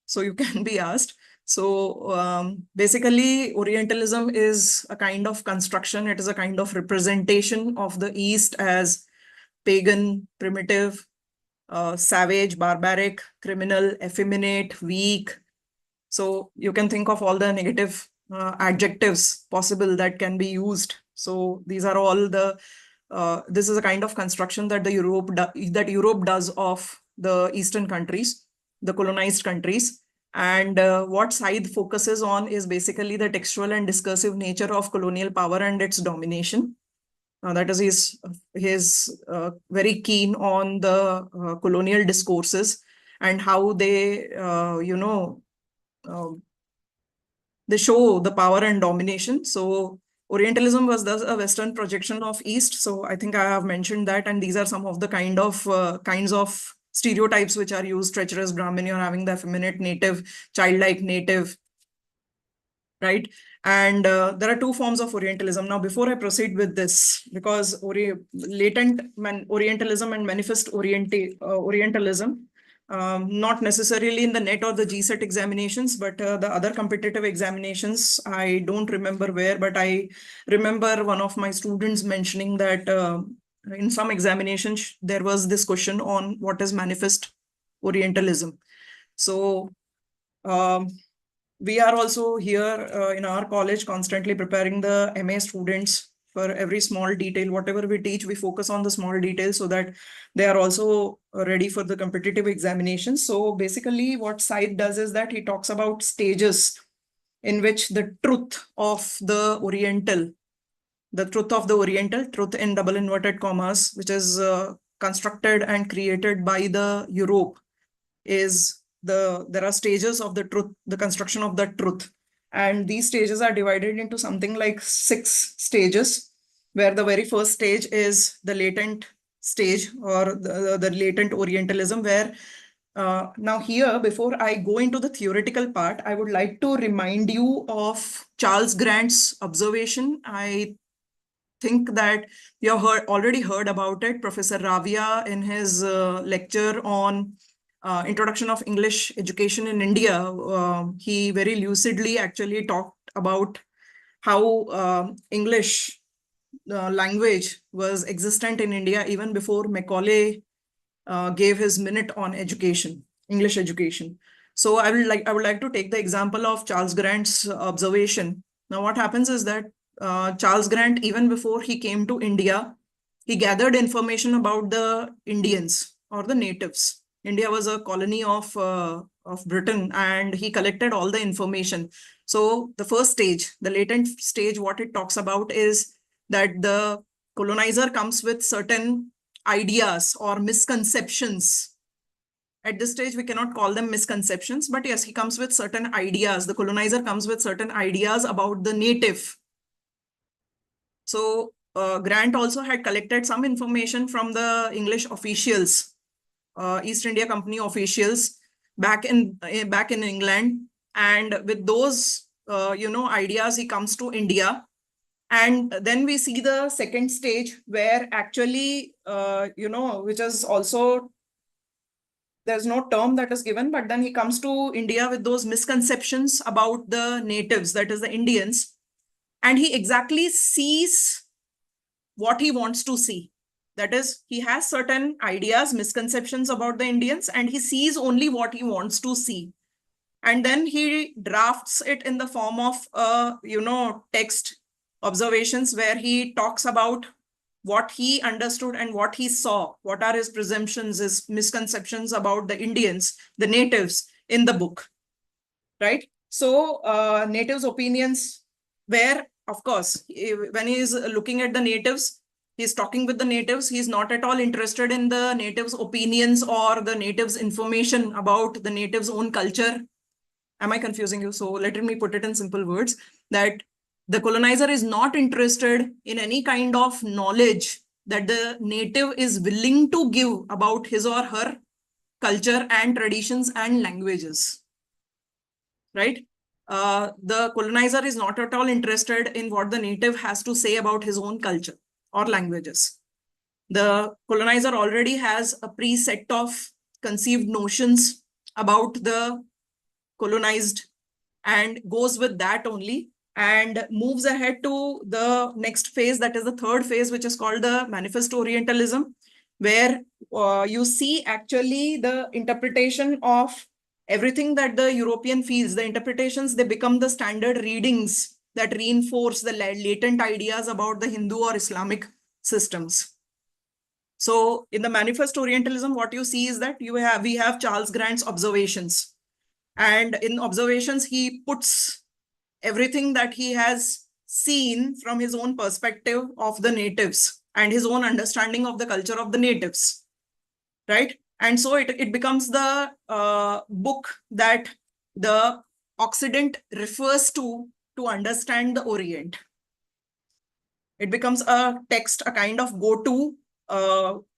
So you can be asked. So basically, Orientalism is a kind of construction. It is a kind of representation of the East as pagan, primitive, savage, barbaric, criminal, effeminate, weak. So you can think of all the negative adjectives possible that can be used. So these are all this is a kind of construction that Europe does of the Eastern countries, the colonized countries. And what Said focuses on is basically the textual and discursive nature of colonial power and its domination. That is, he's very keen on the colonial discourses and how they, they show the power and domination. So Orientalism was thus a Western projection of East. So I think I have mentioned that, and these are some of the kinds of stereotypes which are used: treacherous Brahmin, you're having the effeminate native, childlike native, right? And there are two forms of Orientalism. Now, before I proceed with this, because latent Orientalism and manifest Orientalism, not necessarily in the NET or the GSET examinations, but the other competitive examinations, I don't remember where, but I remember one of my students mentioning that in some examinations, there was this question on what is manifest Orientalism. So we are also here in our college constantly preparing the MA students for every small detail. Whatever we teach, we focus on the small details so that they are also ready for the competitive examinations. So basically what Said does is that he talks about stages in which the truth of the Oriental, truth in double inverted commas, which is constructed and created by the Europe, is there are stages of the truth, the construction of the truth. And these stages are divided into something like 6 stages, where the very first stage is the latent stage, or the latent Orientalism, where now here, before I go into the theoretical part, I would like to remind you of Charles Grant's observation. I think that you have already heard about it. Professor Ravia, in his lecture on Introduction of English Education in India, he very lucidly actually talked about how English language was existent in India even before Macaulay gave his minute on education, English education. So I would like to take the example of Charles Grant's observation. Now, what happens is that Charles Grant, even before he came to India, he gathered information about the Indians or the natives. India was a colony of Britain, and he collected all the information. So the first stage, the latent stage, what it talks about is that the colonizer comes with certain ideas or misconceptions. At this stage, we cannot call them misconceptions, but yes, he comes with certain ideas. The colonizer comes with certain ideas about the native. So Grant also had collected some information from the English officials, East India Company officials back in England, and with those ideas, he comes to India. And then we see the second stage, where actually which is also, there's no term that is given, but then he comes to India with those misconceptions about the natives, that is the Indians, and he exactly sees what he wants to see. That is, he has certain ideas, misconceptions about the Indians, and he sees only what he wants to see. And then he drafts it in the form of, text observations, where he talks about what he understood and what he saw, what are his presumptions, his misconceptions about the Indians, the natives, in the book, right? So natives' opinions, where, of course, when he is looking at the natives, he's talking with the natives, he's not at all interested in the natives' opinions or the natives' information about the natives' own culture. Am I confusing you? So let me put it in simple words, that the colonizer is not interested in any kind of knowledge that the native is willing to give about his or her culture and traditions and languages, right? The colonizer is not at all interested in what the native has to say about his own culture or languages. The colonizer already has a preset of conceived notions about the colonized and goes with that only, and moves ahead to the next phase, that is the third phase, which is called the Manifest Orientalism, where you see actually the interpretation of everything that the European feels. The interpretations, they become the standard readings that reinforce the latent ideas about the Hindu or Islamic systems. So in the Manifest Orientalism, what you see is that we have Charles Grant's observations. And in observations, he puts everything that he has seen from his own perspective of the natives and his own understanding of the culture of the natives, right? And so it becomes the book that the Occident refers to understand the Orient. It becomes a text, a kind of go-to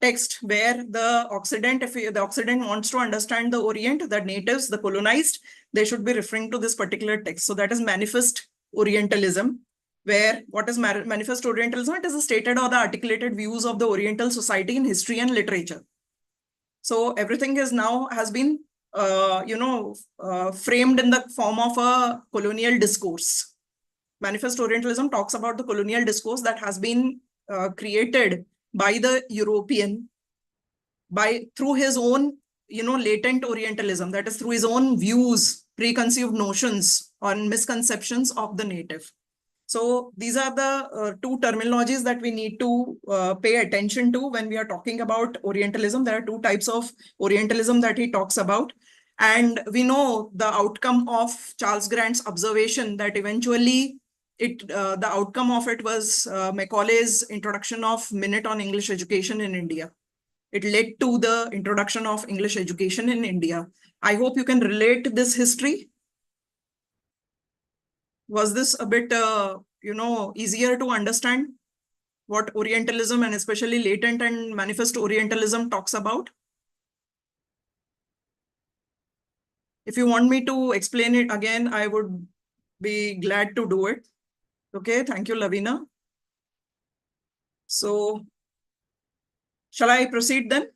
text, where the Occident, if the Occident wants to understand the Orient, the natives, the colonized, they should be referring to this particular text. So that is Manifest Orientalism, where what is Manifest Orientalism? It is the stated or the articulated views of the Oriental society in history and literature. So everything has been framed in the form of a colonial discourse. Manifest Orientalism talks about the colonial discourse that has been created by the European through his own, latent Orientalism, that is through his own views, preconceived notions or misconceptions of the native. So these are the two terminologies that we need to pay attention to when we are talking about Orientalism. There are two types of Orientalism that he talks about. And we know the outcome of Charles Grant's observation that eventually the outcome of it was Macaulay's introduction of Minute on English Education in India. It led to the introduction of English education in India. I hope you can relate this history. Was this a bit, easier to understand what Orientalism and especially latent and manifest Orientalism talks about? If you want me to explain it again, I would be glad to do it. Okay, thank you, Lavina. So, shall I proceed then?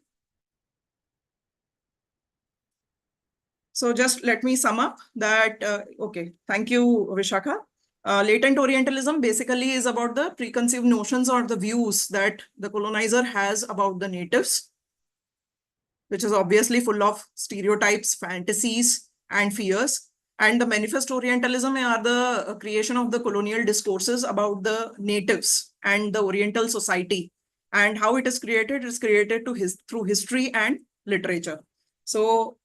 So just let me sum up that, okay, thank you, Vishakha. Latent Orientalism basically is about the preconceived notions or the views that the colonizer has about the natives, which is obviously full of stereotypes, fantasies, and fears. And the manifest Orientalism are the creation of the colonial discourses about the natives and the Oriental society. And how it is created through history and literature. So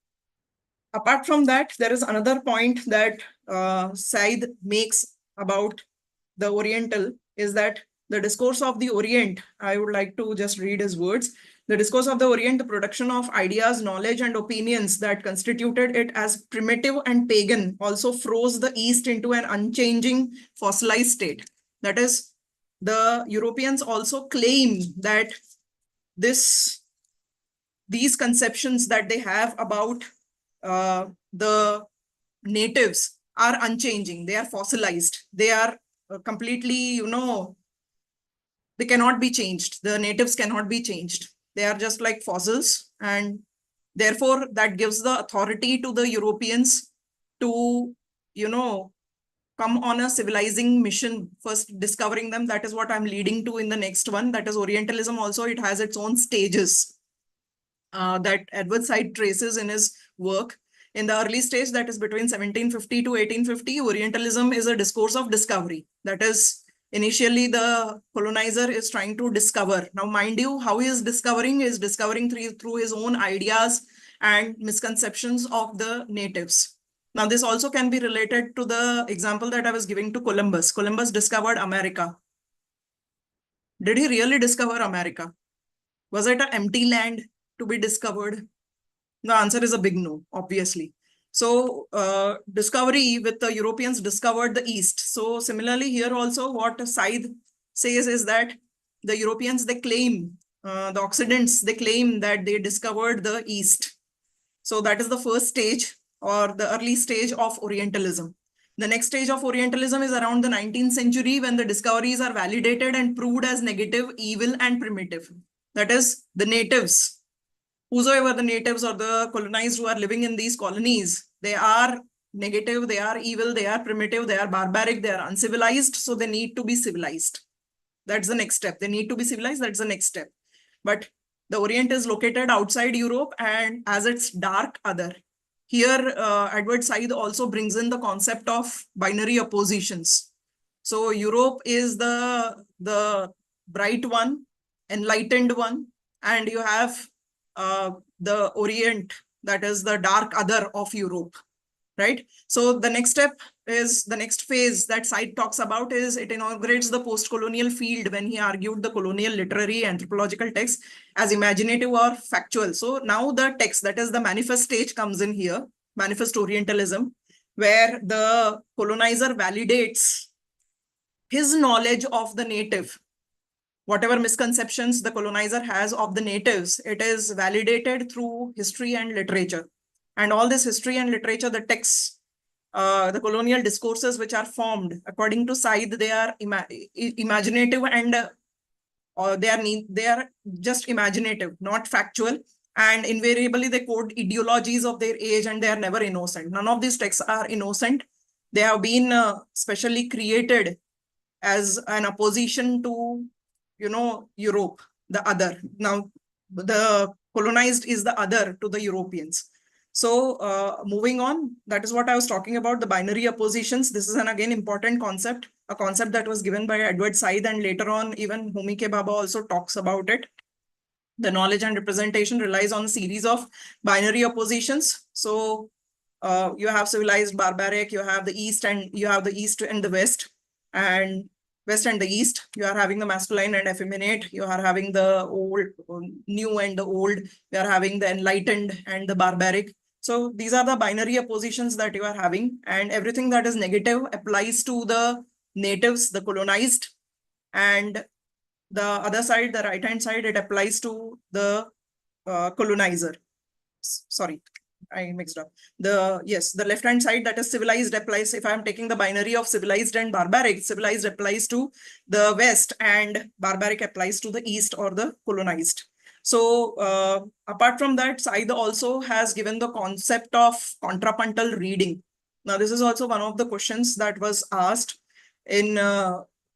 apart from that, there is another point that Said makes about the Oriental is that the discourse of the Orient, I would like to just read his words. The discourse of the Orient, the production of ideas, knowledge, and opinions that constituted it as primitive and pagan, also froze the East into an unchanging fossilized state. That is, the Europeans also claim that these conceptions that they have about the natives are unchanging. They are fossilized. They are completely, they cannot be changed. The natives cannot be changed. They are just like fossils. And therefore, that gives the authority to the Europeans to, come on a civilizing mission, first discovering them. That is what I'm leading to in the next one. That is Orientalism also. It has its own stages that Edward Said traces in his work. In the early stage, that is between 1750 to 1850, Orientalism is a discourse of discovery. That is, initially the colonizer is trying to discover. Now, mind you, how he is discovering through his own ideas and misconceptions of the natives. Now, this also can be related to the example that I was giving to Columbus. Columbus discovered America. Did he really discover America? Was it an empty land to be discovered? The answer is a big no, obviously. So discovery with the Europeans discovered the East. So similarly here also what Said says is that the Europeans, they claim, the Occidents, they claim that they discovered the East. So that is the first stage or the early stage of Orientalism. The next stage of Orientalism is around the 19th century when the discoveries are validated and proved as negative, evil, and primitive. That is, the natives, whosoever the natives or the colonized who are living in these colonies, they are negative, they are evil, they are primitive, they are barbaric, they are uncivilized, so they need to be civilized. That's the next step. They need to be civilized, that's the next step. But the Orient is located outside Europe and as its dark other. Here, Edward Said also brings in the concept of binary oppositions. So Europe is the bright one, enlightened one, and you have the Orient, that is the dark other of Europe, right? So the next step is, the next phase that Said talks about is it inaugurates the post-colonial field when he argued the colonial literary anthropological text as imaginative or factual. So now the text, that is the manifest stage, comes in here, manifest Orientalism, where the colonizer validates his knowledge of the native. Whatever misconceptions the colonizer has of the natives, it is validated through history and literature. And all this history and literature, the texts, the colonial discourses which are formed, according to Said, they are imaginative and they are just imaginative, not factual. And invariably, they quote ideologies of their age and they are never innocent. None of these texts are innocent. They have been specially created as an opposition to Europe, the other. Now, the colonized is the other to the Europeans. So moving on, that is what I was talking about, the binary oppositions. This is an again important concept, a concept that was given by Edward Said, and later on even Homi K. Bhabha also talks about it. The knowledge and representation relies on a series of binary oppositions. So you have civilized, barbaric, you have the East and the West, and West and the East. You are having the masculine and effeminate. You are having the old, new and the old. You are having the enlightened and the barbaric. So these are the binary oppositions that you are having, and everything that is negative applies to the natives, the colonized, and the other side, the right-hand side, it applies to the colonizer. Sorry, I mixed up. The left-hand side, that is civilized, applies. If I'm taking the binary of civilized and barbaric, civilized applies to the West and barbaric applies to the East or the colonized. So apart from that, Said also has given the concept of contrapuntal reading. Now, this is also one of the questions that was asked in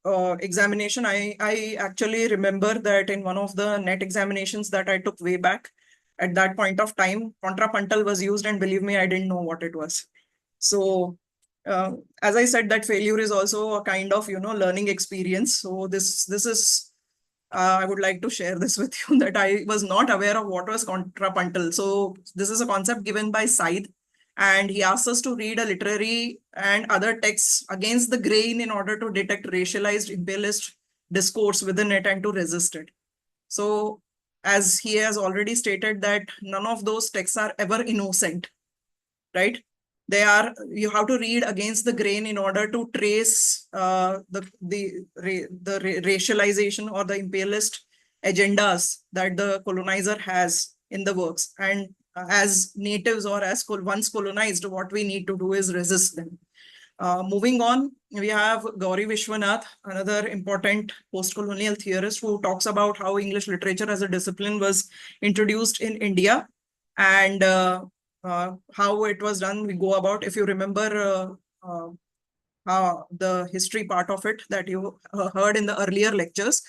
examination. I actually remember that in one of the NET examinations that I took way back, at that point of time, contrapuntal was used, and believe me, I didn't know what it was. So as I said, that failure is also a kind of, learning experience. So this is, I would like to share this with you, that I was not aware of what was contrapuntal. So this is a concept given by Said, and he asks us to read a literary and other texts against the grain in order to detect racialized imperialist discourse within it and to resist it. So as he has already stated, that none of those texts are ever innocent, right? You have to read against the grain in order to trace the racialization or the imperialist agendas that the colonizer has in the works. And as natives or as once colonized, what we need to do is resist them. Moving on, we have Gauri Vishwanath, another important post-colonial theorist, who talks about how English literature as a discipline was introduced in India, and how it was done. We go about, if you remember the history part of it that you heard in the earlier lectures.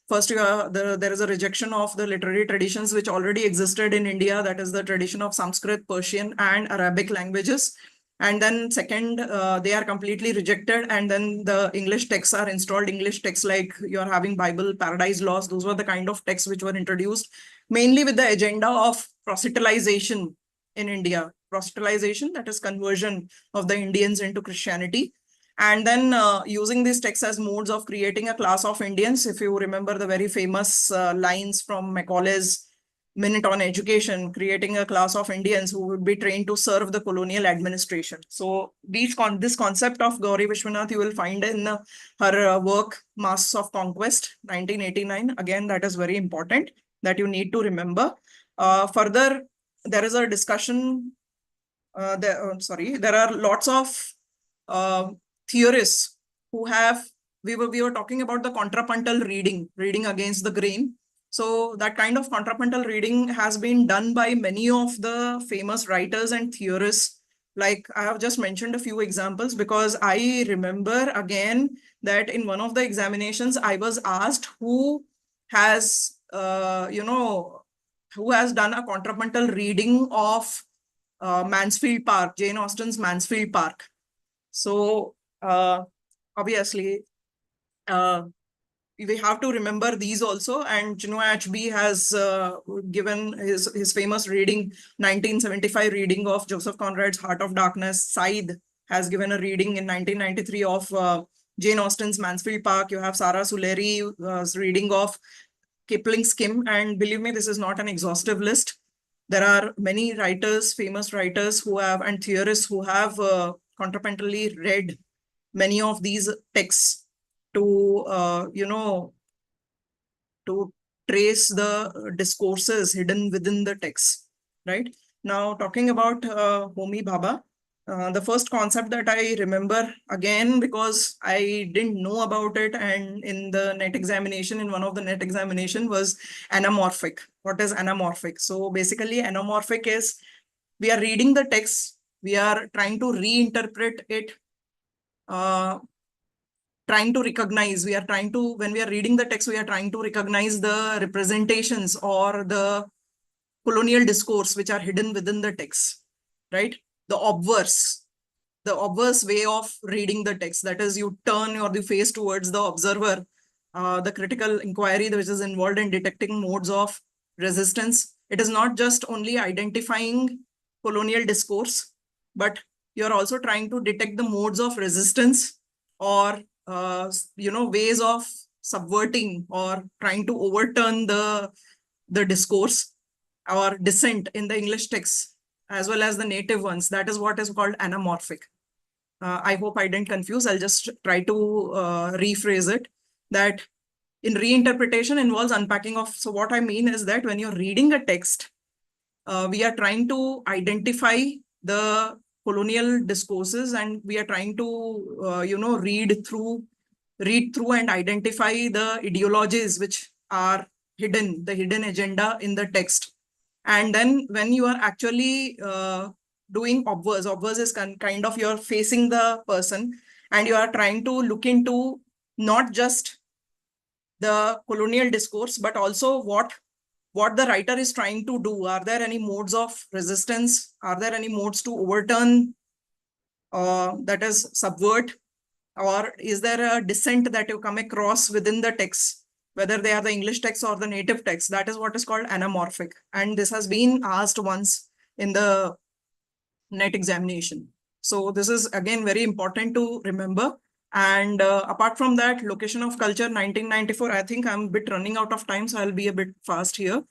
First, there is a rejection of the literary traditions which already existed in India, that is the tradition of Sanskrit, Persian, and Arabic languages. And then second, they are completely rejected, and then the English texts are installed. English texts like you're having Bible, Paradise Lost, those were the kind of texts which were introduced, mainly with the agenda of proselytization in India. Proselytization, that is conversion of the Indians into Christianity. And then using these texts as modes of creating a class of Indians. If you remember the very famous lines from Macaulay's Minute on Education, creating a class of Indians who would be trained to serve the colonial administration. So this concept of Gauri Vishwanath you will find in her work, Masks of Conquest, 1989. Again, that is very important that you need to remember. Further, there is a discussion. There are lots of theorists who have, we were talking about the contrapuntal reading against the grain. So that kind of contrapuntal reading has been done by many of the famous writers and theorists. Like I have just mentioned a few examples, because I remember again that in one of the examinations I was asked who has done a contrapuntal reading of Mansfield Park, Jane Austen's Mansfield Park. So obviously, we have to remember these also. And Chinua Achebe has given his famous reading, 1975 reading of Joseph Conrad's Heart of Darkness. Said has given a reading in 1993 of Jane Austen's Mansfield Park. You have Sara Suleri's reading of Kipling's Kim. And believe me, this is not an exhaustive list. There are many writers, famous writers who have, and theorists who have contrapuntally read many of these texts to, to trace the discourses hidden within the text, right? Now, talking about Homi Bhabha, the first concept that I remember, again, because I didn't know about it, and in the NET examination, in one of the NET examination, was anamorphic. What is anamorphic? So basically, anamorphic is, we are reading the text, we are trying to reinterpret it, trying to recognize, when we are reading the text, we are trying to recognize the representations or the colonial discourse which are hidden within the text, right? The obverse way of reading the text. That is, you turn your face towards the observer, the critical inquiry which is involved in detecting modes of resistance. It is not just only identifying colonial discourse, but you're also trying to detect the modes of resistance or ways of subverting or trying to overturn the discourse or dissent in the English texts as well as the native ones. That is what is called anamorphic. I hope I didn't confuse. I'll just try to rephrase it, that in reinterpretation involves unpacking of. So what I mean is that when you're reading a text, we are trying to identify the colonial discourses, and we are trying to read through and identify the ideologies which are hidden, the hidden agenda in the text. And then when you are actually doing obverse is kind of you're facing the person and you are trying to look into not just the colonial discourse, but also what the writer is trying to do. Are there any modes of resistance? Are there any modes to overturn, that is subvert? Or is there a dissent that you come across within the text, whether they are the English text or the native text? That is what is called anamorphic. And this has been asked once in the NET examination. So this is again very important to remember. And apart from that, location of culture 1994, I think I'm a bit running out of time, so I'll be a bit fast here.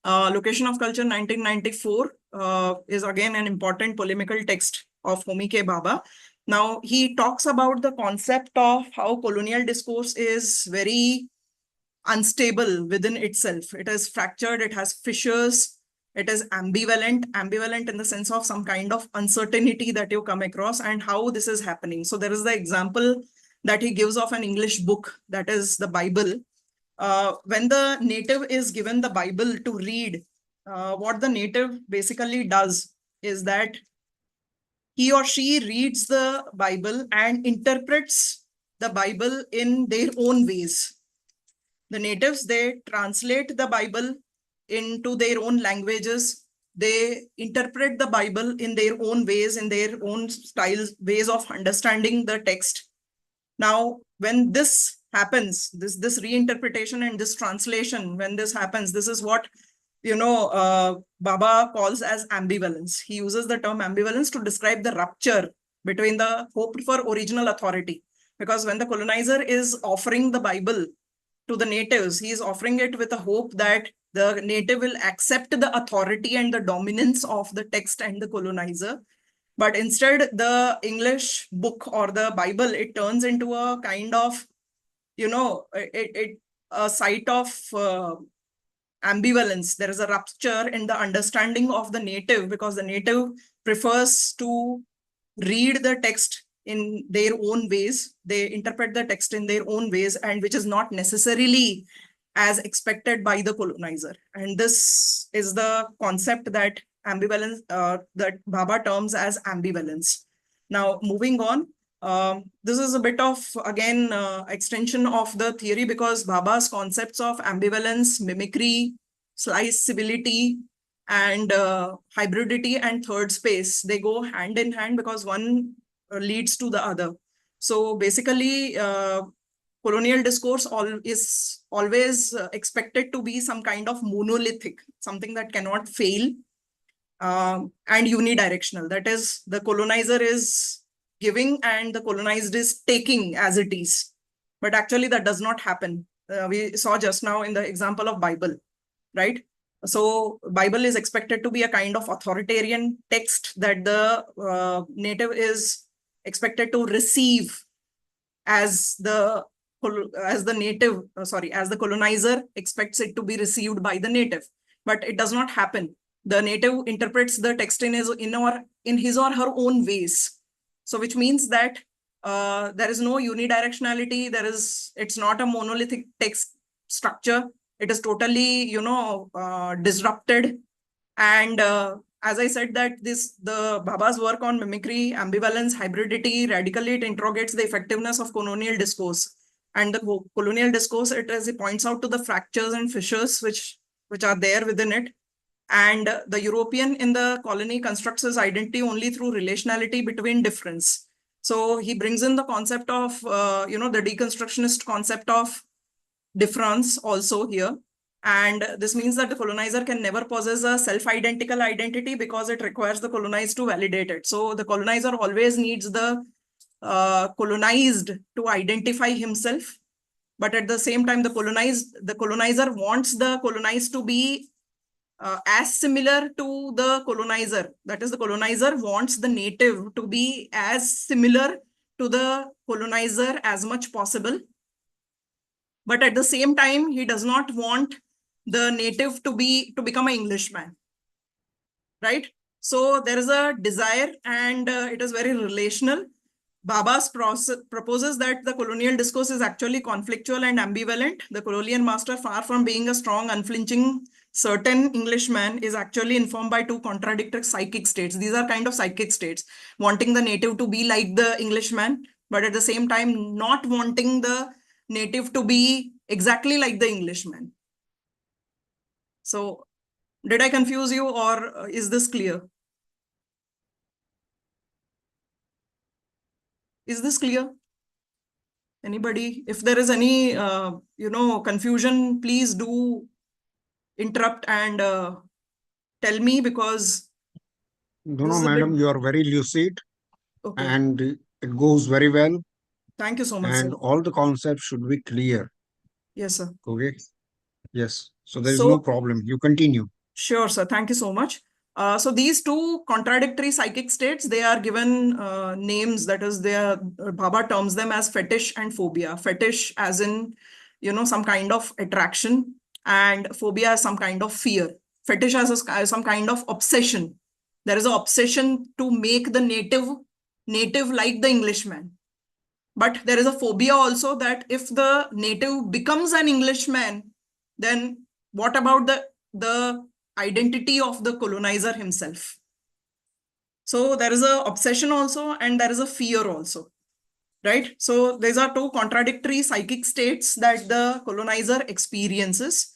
Location of culture 1994 is again an important polemical text of Homi K. Bhabha. Now, he talks about the concept of how colonial discourse is very unstable within itself. It is fractured, it has fissures, it is ambivalent in the sense of some kind of uncertainty that you come across and how this is happening. So there is the example that he gives of an English book, that is the Bible. When the native is given the Bible to read, what the native basically does is that he or she reads the Bible and interprets the Bible in their own ways. The natives, they translate the Bible into their own languages. They interpret the Bible in their own ways, in their own styles, ways of understanding the text. Now, when this happens, this reinterpretation and this translation, when this happens, this is what Bhabha calls as ambivalence. He uses the term ambivalence to describe the rupture between the hope for original authority. Because when the colonizer is offering the Bible to the natives, he is offering it with a hope that the native will accept the authority and the dominance of the text and the colonizer. But instead, the English book or the Bible, it turns into a kind of, a site of ambivalence. There is a rupture in the understanding of the native because the native prefers to read the text in their own ways. They interpret the text in their own ways, and which is not necessarily as expected by the colonizer. And this is the concept that ambivalence, that Bhabha terms as ambivalence. Now, moving on, this is a bit of, again, extension of the theory, because Bhabha's concepts of ambivalence, mimicry, slice civility, and hybridity and third space, they go hand in hand because one leads to the other. So basically, colonial discourse is always expected to be some kind of monolithic, something that cannot fail, and unidirectional. That is, the colonizer is giving and the colonized is taking as it is. But actually that does not happen. We saw just now in the example of Bible, right? So Bible is expected to be a kind of authoritarian text that the native is expected to receive as the colonizer expects it to be received by the native. But it does not happen. The native interprets the text in his or her own ways. So which means that there is no unidirectionality. It's not a monolithic text structure. It is totally, disrupted. And as I said, that the Bhabha's work on mimicry, ambivalence, hybridity, radically it interrogates the effectiveness of colonial discourse. And the colonial discourse, it points out to the fractures and fissures which are there within it. And the European in the colony constructs his identity only through relationality between difference. So he brings in the concept of, the deconstructionist concept of difference also here. And this means that the colonizer can never possess a self-identical identity because it requires the colonized to validate it. So the colonizer always needs the colonized to identify himself. But at the same time, the colonizer wants the colonized to be as similar to the colonizer. That is, the colonizer wants the native to be as similar to the colonizer as much possible. But at the same time, he does not want the native to become an Englishman, right? So there is a desire, and it is very relational. Bhabha proposes that the colonial discourse is actually conflictual and ambivalent. The colonial master, far from being a strong, unflinching, certain Englishman, is actually informed by two contradictory psychic states. These are kind of psychic states, wanting the native to be like the Englishman, but at the same time, not wanting the native to be exactly like the Englishman. So, did I confuse you, or is this clear? Is this clear? Anybody? If there is any, confusion, please do interrupt and tell me, because No, this no, is a bit. madam, you are very lucid Okay. and it goes very well. Thank you so much, sir. And all the concepts should be clear. Yes, sir. Okay. Yes. So there is no So, problem. You continue. sure, sir. Thank you so much. So these two contradictory psychic states, they are given names. That is, Bhabha terms them as fetish and phobia. Fetish as in, some kind of attraction, and phobia as some kind of fear. Fetish as some kind of obsession. There is an obsession to make the native like the Englishman. But there is a phobia also that if the native becomes an Englishman, then what about the identity of the colonizer himself? So there is an obsession also, and there is a fear also, right? So these are two contradictory psychic states that the colonizer experiences.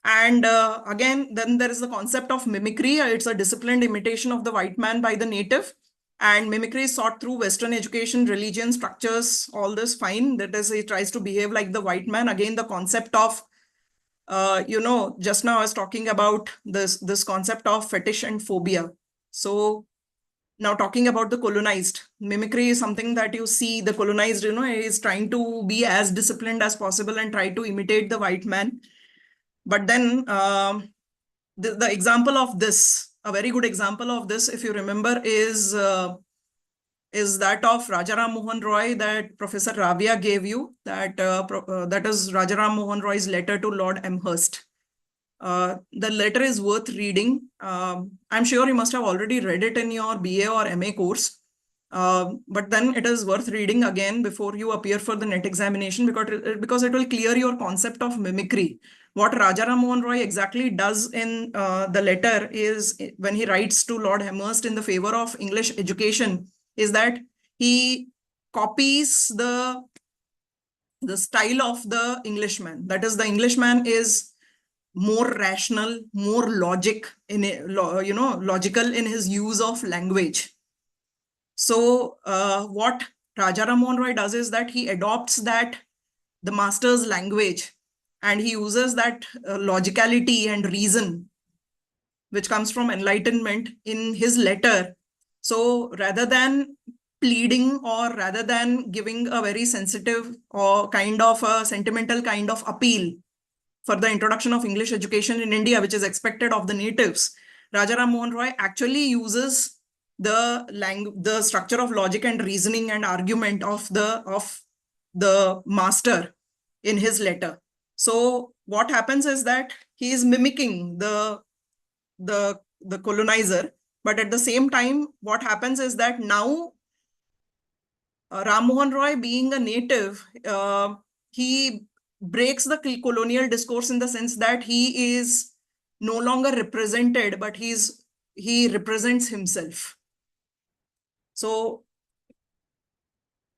And again, then there is the concept of mimicry. It's a disciplined imitation of the white man by the native. And mimicry is sought through Western education, religion, structures, all this fine. That is, it tries to behave like the white man. Again, the concept of, just now I was talking about this concept of fetish and phobia. So now talking about the colonized, mimicry is something that you see the colonized, is trying to be as disciplined as possible and try to imitate the white man. But then the example of this, a very good example of this, if you remember, is that of Rajaram Mohan Roy that Professor Rabia gave you. That is Rajaram Mohan Roy's letter to Lord Amherst. The letter is worth reading. I'm sure you must have already read it in your BA or MA course. But then it is worth reading again before you appear for the NET examination, because it will clear your concept of mimicry. What Rajaram Mohan Roy exactly does in the letter is, when he writes to Lord Amherst in the favor of English education, is that he copies the style of the Englishman. That is, the Englishman is more rational, more logical in his use of language. So what Rajaram Mohan Roy does is that he adopts the master's language, and he uses that logicality and reason, which comes from enlightenment, in his letter. So rather than pleading, or rather than giving a very sensitive or kind of a sentimental kind of appeal for the introduction of English education in India, which is expected of the natives, Rajaram Mohan Roy actually uses the structure of logic and reasoning and argument of the master in his letter. So what happens is that he is mimicking the colonizer, but at the same time, what happens is that now Ram Mohan Roy, being a native, he breaks the colonial discourse in the sense that he is no longer represented, but he represents himself. So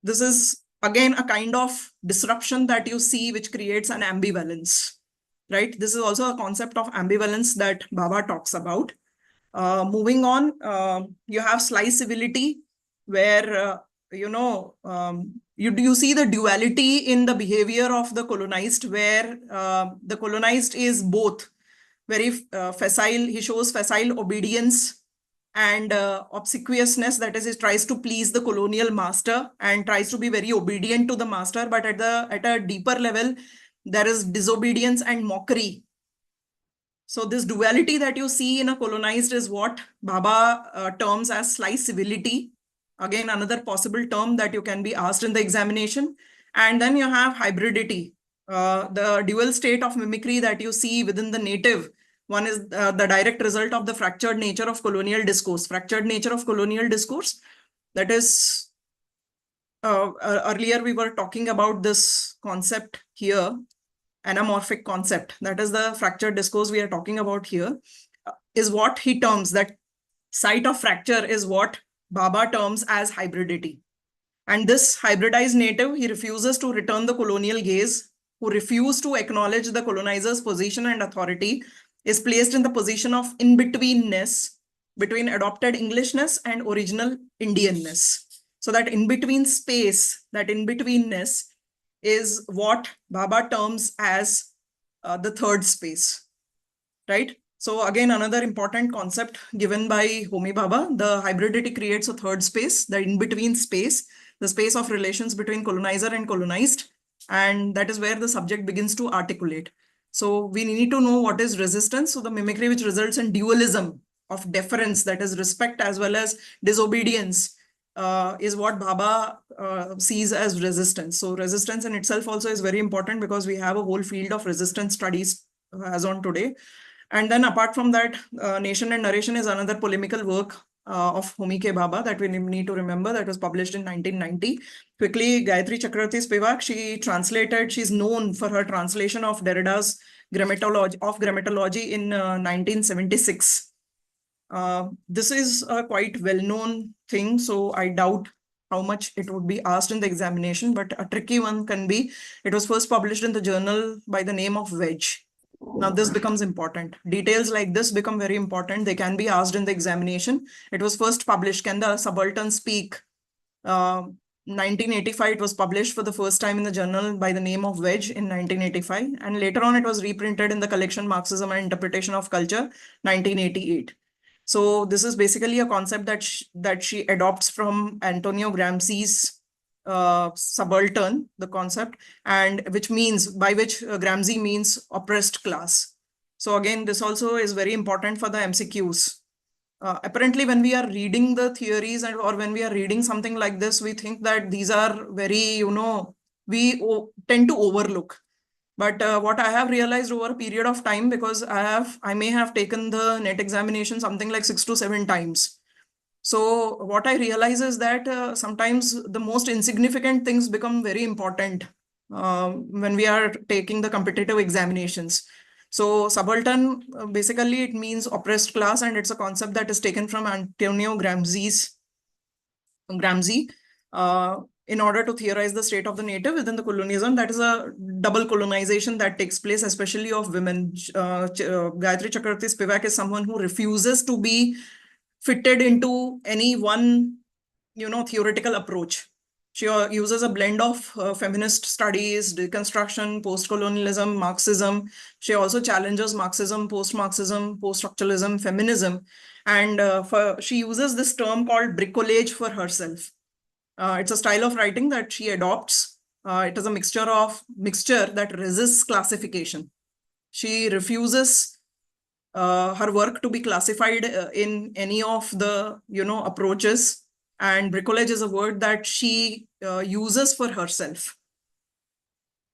this is again a kind of disruption that you see, which creates an ambivalence, right? This is also a concept of ambivalence that Bhabha talks about. Moving on, you have slice civility, where you see the duality in the behavior of the colonized, where the colonized is both very facile. He shows facile obedience and obsequiousness. That is, he tries to please the colonial master and tries to be very obedient to the master. But at a deeper level, there is disobedience and mockery. So this duality that you see in a colonized is what Bhabha terms as sly civility. Again, another possible term that you can be asked in the examination. And then you have hybridity, the dual state of mimicry that you see within the native. One is the direct result of the fractured nature of colonial discourse. Fractured nature of colonial discourse, that is, earlier we were talking about this concept here, anamorphic concept. That is the fractured discourse we are talking about here, is what he terms, that site of fracture is what Bhabha terms as hybridity. And this hybridized native, he refuses to return the colonial gaze, who refuse to acknowledge the colonizer's position and authority, is placed in the position of in-betweenness between adopted Englishness and original Indianness. So that in-between space, that in-betweenness is what Bhabha terms as the third space, right? So again, another important concept given by Homi Bhabha, the hybridity creates a third space, the in-between space, the space of relations between colonizer and colonized. And that is where the subject begins to articulate. So we need to know what is resistance. So the mimicry which results in dualism of deference, that is respect as well as disobedience, is what Bhabha sees as resistance. So resistance in itself also is very important, because we have a whole field of resistance studies as on today. And then apart from that, Nation and Narration is another polemical work of Homi K. Bhabha that we need to remember, that was published in 1990. Quickly, Gayatri Chakravarti Spivak, she's known for her translation of Derrida's grammatology in 1976. This is a quite well-known thing, so I doubt how much it would be asked in the examination, but a tricky one can be, it was first published in the journal by the name of Wedge. Now this becomes important. Details like this become very important. They can be asked in the examination. It was first published, Can the Subaltern Speak? 1985, it was published for the first time in the journal by the name of Wedge in 1985. And later on, it was reprinted in the collection Marxism and Interpretation of Culture, 1988. So this is basically a concept that she adopts from Antonio Gramsci's subaltern, the concept, and by which Gramsci means oppressed class. So again, this also is very important for the MCQs. Apparently, when we are reading the theories or when we are reading something like this, we think that these are very, we tend to overlook. But what I have realized over a period of time, because I may have taken the NET examination something like 6 to 7 times. So what I realize is that sometimes the most insignificant things become very important when we are taking the competitive examinations. So subaltern, basically it means oppressed class, and it's a concept that is taken from Antonio Gramsci in order to theorize the state of the native within the colonialism. That is a double colonization that takes place, especially of women. Gayatri Chakravarti Spivak is someone who refuses to be fitted into any one, theoretical approach. She uses a blend of feminist studies, deconstruction, post-colonialism, Marxism. She also challenges Marxism, post-structuralism, feminism. And she uses this term called bricolage for herself. It's a style of writing that she adopts. It is a mixture that resists classification. She refuses her work to be classified in any of the, approaches. And bricolage is a word that she uses for herself.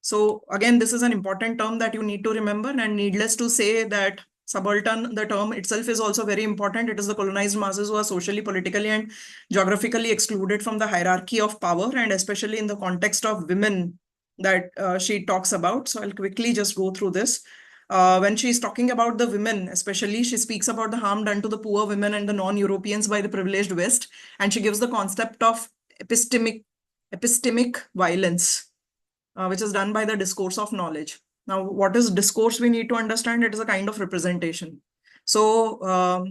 So again, this is an important term that you need to remember, and needless to say that subaltern, the term itself is also very important. It is the colonized masses who are socially, politically, and geographically excluded from the hierarchy of power, and especially in the context of women that she talks about. So I'll quickly just go through this. When she's talking about the women, especially, she speaks about the harm done to the poor women and the non-Europeans by the privileged West. And she gives the concept of epistemic violence, which is done by the discourse of knowledge. Now, what is discourse we need to understand? It is a kind of representation. So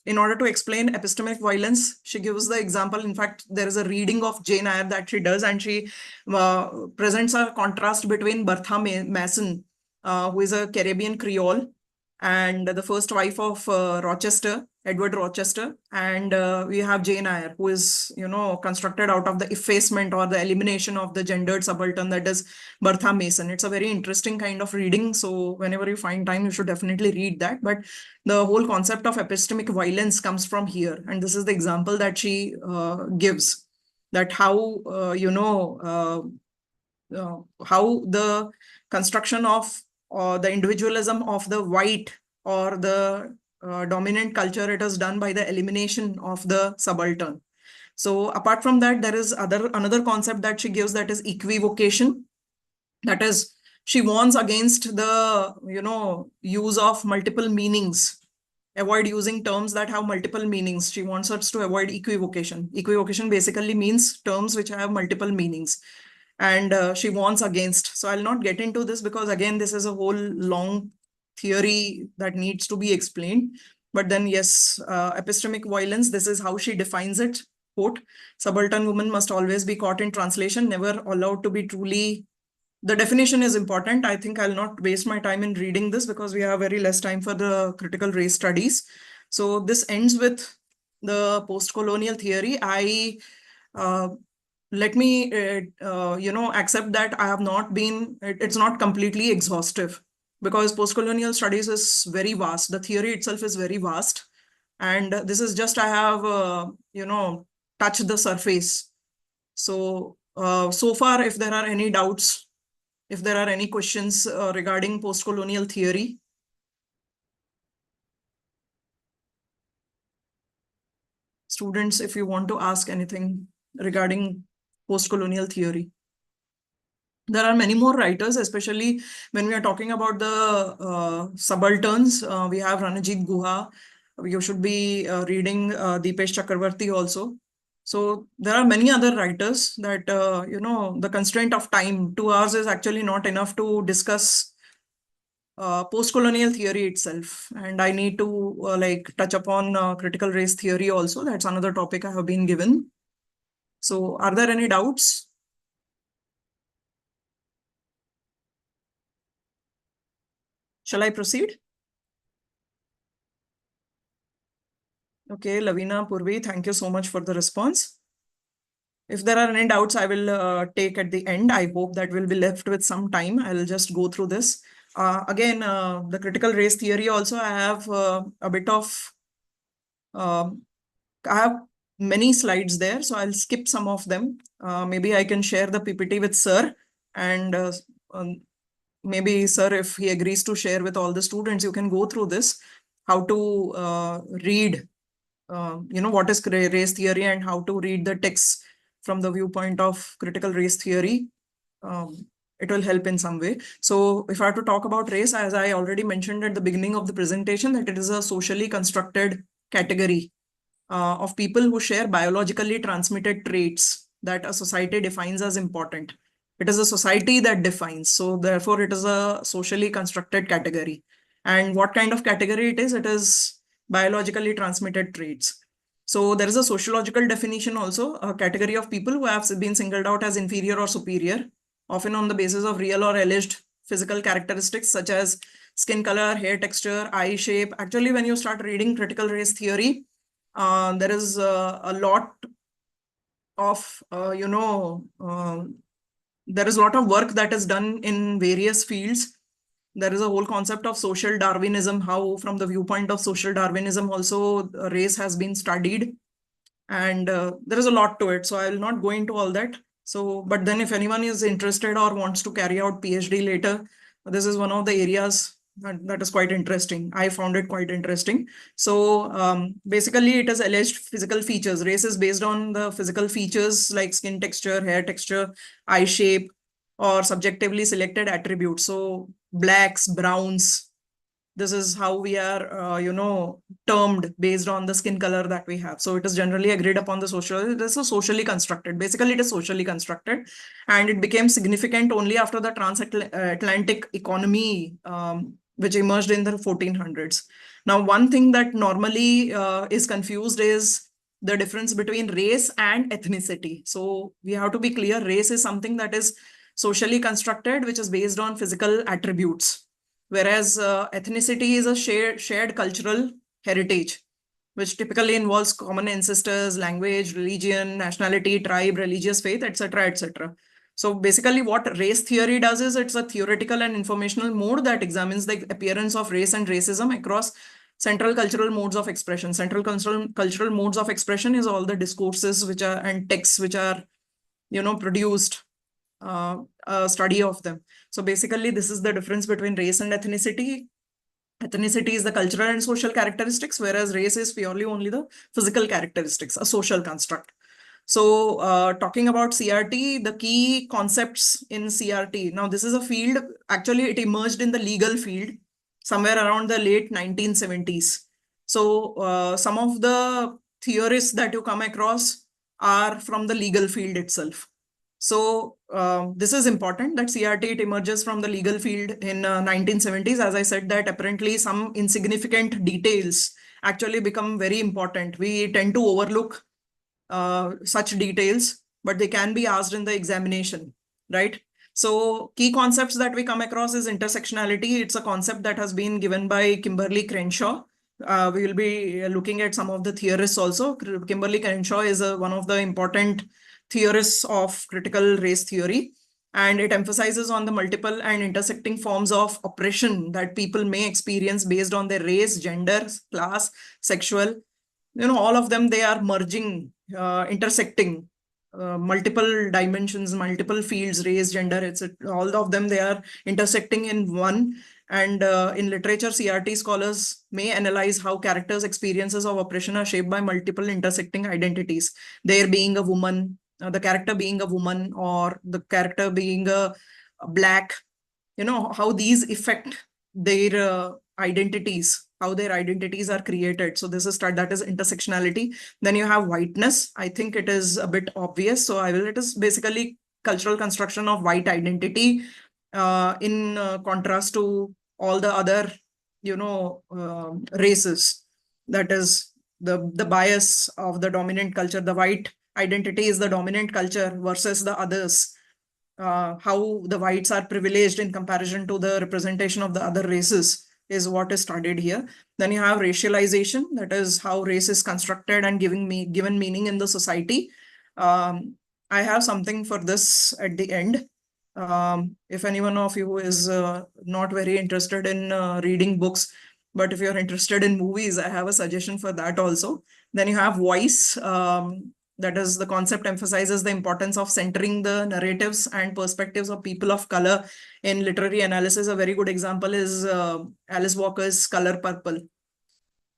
in order to explain epistemic violence, she gives the example. In fact, there is a reading of Jane Eyre that she does, and she presents a contrast between Bertha Mason, who is a Caribbean Creole, and the first wife of Rochester, Edward Rochester, and we have Jane Eyre, who is, constructed out of the effacement or the elimination of the gendered subaltern, that is Bertha Mason. It's a very interesting kind of reading. So whenever you find time, you should definitely read that. But the whole concept of epistemic violence comes from here. And this is the example that she gives, that how, how the construction of the individualism of the white or the dominant culture, it is done by the elimination of the subaltern. So apart from that, there is another concept that she gives, that is equivocation. That is, she warns against the use of multiple meanings. Avoid using terms that have multiple meanings. She wants us to avoid equivocation. Equivocation basically means terms which have multiple meanings. And she warns against. So I'll not get into this because, again, this is a whole long theory that needs to be explained. But then, yes, epistemic violence, this is how she defines it. Quote, subaltern woman must always be caught in translation, never allowed to be truly. The definition is important. I think I'll not waste my time in reading this because we have very less time for the critical race studies. So this ends with the post-colonial theory. Let me, accept that I have not been, it's not completely exhaustive, because post-colonial studies is very vast. The theory itself is very vast. And this is just, I have, touched the surface. So, so far, if there are any doubts, if there are any questions regarding post-colonial theory. Students, if you want to ask anything regarding post-colonial theory. There are many more writers, especially when we are talking about the subalterns. We have Ranajit Guha. You should be reading Deepesh Chakravarti also. So there are many other writers that, the constraint of time, 2 hours is actually not enough to discuss post-colonial theory itself. And I need to touch upon critical race theory also. That's another topic I have been given. So are there any doubts? Shall I proceed? Okay, Lavina, Purvi, thank you so much for the response. If there are any doubts, I will take at the end. I hope that we'll be left with some time. I'll just go through this. Again, the critical race theory also, I have a bit of, I have many slides there, so I'll skip some of them. Maybe I can share the PPT with sir, and maybe sir, if he agrees to share with all the students, you can go through this, how to read, what is race theory and how to read the text from the viewpoint of critical race theory. It will help in some way. So if I have to talk about race, as I already mentioned at the beginning of the presentation, that it is a socially constructed category of people who share biologically transmitted traits that a society defines as important. It is a society that defines. So therefore, it is a socially constructed category. And what kind of category it is? It is biologically transmitted traits. So there is a sociological definition also, a category of people who have been singled out as inferior or superior, often on the basis of real or alleged physical characteristics such as skin color, hair texture, eye shape. Actually, when you start reading critical race theory, there is a lot of, there is a lot of work that is done in various fields. There is a whole concept of social Darwinism, how from the viewpoint of social Darwinism also race has been studied. And there is a lot to it. So I will not go into all that. So, but then if anyone is interested or wants to carry out PhD later, this is one of the areas that is quite interesting. I found it quite interesting. So basically it is alleged physical features. Race is based on the physical features like skin texture, hair texture, eye shape, or subjectively selected attributes. So blacks, browns, this is how we are, termed based on the skin color that we have. So it is generally agreed upon the social, it is socially constructed. Basically, it is socially constructed, and it became significant only after the transatlantic economy which emerged in the 1400s. Now, one thing that normally is confused is the difference between race and ethnicity. So we have to be clear, race is something that is socially constructed, which is based on physical attributes, whereas ethnicity is a shared cultural heritage, which typically involves common ancestors, language, religion, nationality, tribe, religious faith, etc., etc. So basically what race theory does is it's a theoretical and informational mode that examines the appearance of race and racism across central cultural modes of expression. Central cultural modes of expression is all the discourses which are and texts which are, produced, a study of them. So basically this is the difference between race and ethnicity. Ethnicity is the cultural and social characteristics, whereas race is purely only the physical characteristics, a social construct. So talking about CRT, the key concepts in CRT. Now, this is a field, actually it emerged in the legal field somewhere around the late 1970s. So some of the theorists that you come across are from the legal field itself. So this is important that CRT, it emerges from the legal field in 1970s. As I said, that apparently some insignificant details actually become very important. We tend to overlook such details, but they can be asked in the examination, right? So key concepts that we come across is intersectionality. It's a concept that has been given by Kimberly Crenshaw. We will be looking at some of the theorists also. Kimberly Crenshaw is one of the important theorists of critical race theory, and it emphasizes on the multiple and intersecting forms of oppression that people may experience based on their race, gender, class, sexual, all of them, they are merging, intersecting multiple dimensions, multiple fields, race, gender, etc. All of them, they are intersecting in one. And in literature, CRT scholars may analyze how characters' experiences of oppression are shaped by multiple intersecting identities. There being a woman, the character being a woman, or the character being a black, how these affect their identities, how their identities are created. So this is that is intersectionality. Then you have whiteness. I think it is a bit obvious. So it is basically cultural construction of white identity in contrast to all the other, races. That is the bias of the dominant culture. The white identity is the dominant culture versus the others. How the whites are privileged in comparison to the representation of the other races is what is studied here. Then you have racialization, that is how race is constructed and given meaning in the society. I have something for this at the end. If anyone of you is not very interested in reading books, but if you're interested in movies, I have a suggestion for that also. Then you have voice. That is, the concept emphasizes the importance of centering the narratives and perspectives of people of color in literary analysis. A very good example is Alice Walker's Color Purple.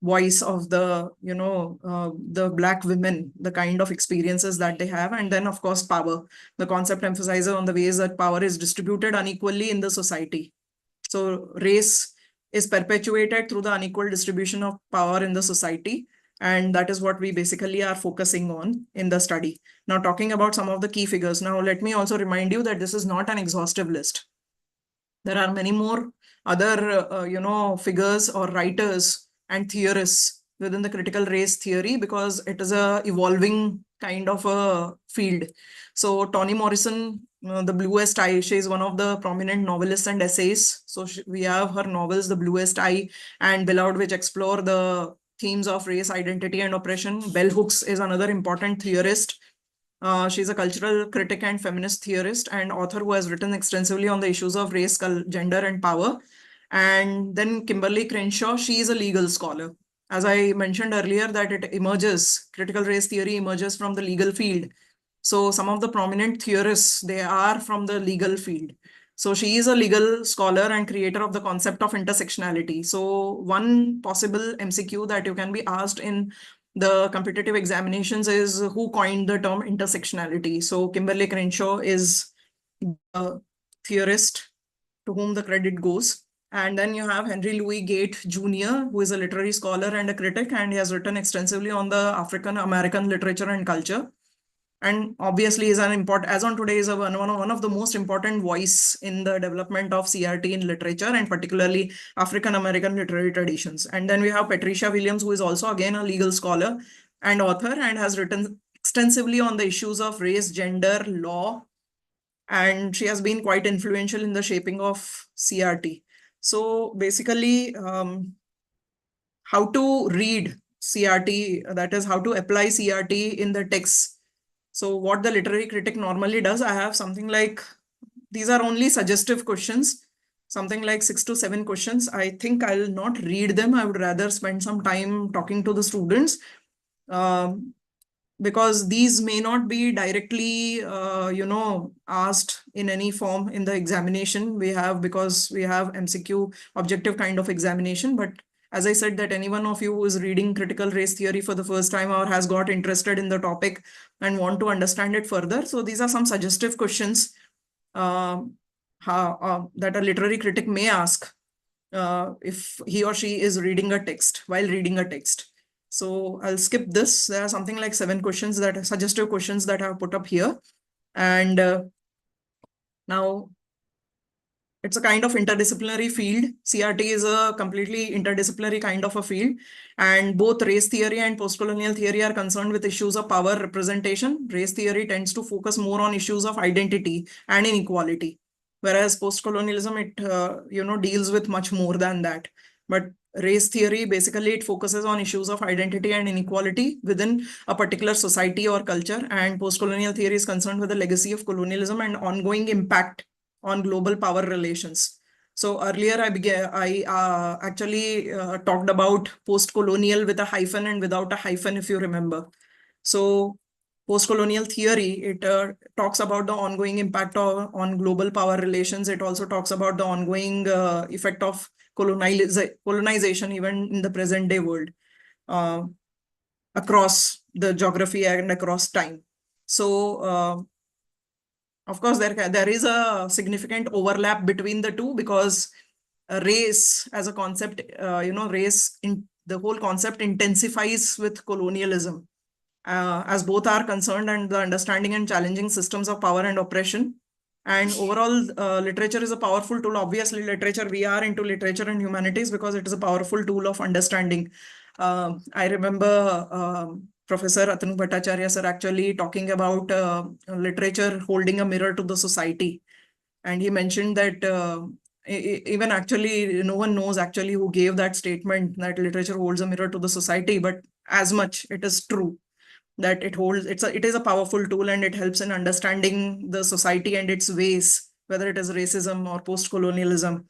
Voice of the, the Black women, the kind of experiences that they have. And then, of course, power. The concept emphasizes on the ways that power is distributed unequally in the society. So race is perpetuated through the unequal distribution of power in the society. And that is what we basically are focusing on in the study. Now, talking about some of the key figures. Now, let me also remind you that this is not an exhaustive list. There are many more other, figures or writers and theorists within the critical race theory, because it is a evolving kind of a field. So Toni Morrison, The Bluest Eye, she is one of the prominent novelists and essayists. So we have her novels, The Bluest Eye and Beloved, which explore the themes of race, identity, and oppression. Bell Hooks is another important theorist. She's a cultural critic and feminist theorist and author who has written extensively on the issues of race, gender, and power. And then Kimberly Crenshaw, she is a legal scholar. As I mentioned earlier, that it emerges, critical race theory emerges from the legal field. So some of the prominent theorists, they are from the legal field. So she is a legal scholar and creator of the concept of intersectionality. So one possible MCQ that you can be asked in the competitive examinations is who coined the term intersectionality. So Kimberly Crenshaw is the theorist to whom the credit goes. And then you have Henry Louis Gate Jr., who is a literary scholar and a critic, and he has written extensively on the African American literature and culture. and obviously is an important, as on today, is one of the most important voice in the development of CRT in literature, and particularly African American literary traditions. And then we have Patricia Williams, who is also again a legal scholar and author, and has written extensively on the issues of race, gender, law, and she has been quite influential in the shaping of CRT. So basically, how to read CRT, that is how to apply CRT in the text. So what the literary critic normally does, I have something like, these are only suggestive questions, something like 6 to 7 questions. I think I'll not read them. I would rather spend some time talking to the students, because these may not be directly, asked in any form in the examination we have, because we have MCQ objective kind of examination. But as I said, that any one of you who is reading critical race theory for the first time or has got interested in the topic and want to understand it further. So these are some suggestive questions that a literary critic may ask if he or she is reading a text, while reading a text. So I'll skip this. There are something like 7 questions that are suggestive questions that I have put up here. And now it's a kind of interdisciplinary field. CRT is a completely interdisciplinary kind of a field, and both race theory and postcolonial theory are concerned with issues of power representation. Race theory tends to focus more on issues of identity and inequality, whereas postcolonialism, it deals with much more than that. But race theory, basically, it focuses on issues of identity and inequality within a particular society or culture, and postcolonial theory is concerned with the legacy of colonialism and ongoing impact on global power relations. So earlier I actually talked about post-colonial with a hyphen and without a hyphen, if you remember. So post-colonial theory, it talks about the ongoing impact on global power relations. It also talks about the ongoing effect of colonization even in the present day world, across the geography and across time. So of course, there is a significant overlap between the two, because race as a concept, race in the whole concept intensifies with colonialism, as both are concerned and the understanding and challenging systems of power and oppression. And overall, literature is a powerful tool. Obviously, we are into literature and humanities because it is a powerful tool of understanding. I remember Professor Atanu Bhattacharya sir actually talking about literature holding a mirror to the society. And he mentioned that even actually no one knows actually who gave that statement, that literature holds a mirror to the society, but as much it is true that it is a powerful tool, and it helps in understanding the society and its ways, whether it is racism or post-colonialism.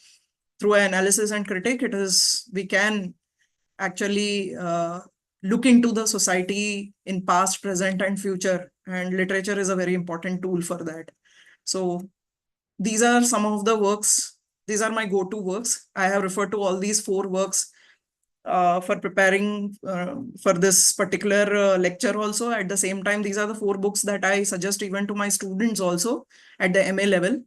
Through analysis and critique, we can actually look into the society in past, present, and future, and literature is a very important tool for that. So these are some of the works. These are my go-to works. I have referred to all these 4 works for preparing for this particular lecture also. At the same time, these are the 4 books that I suggest even to my students also at the MA level,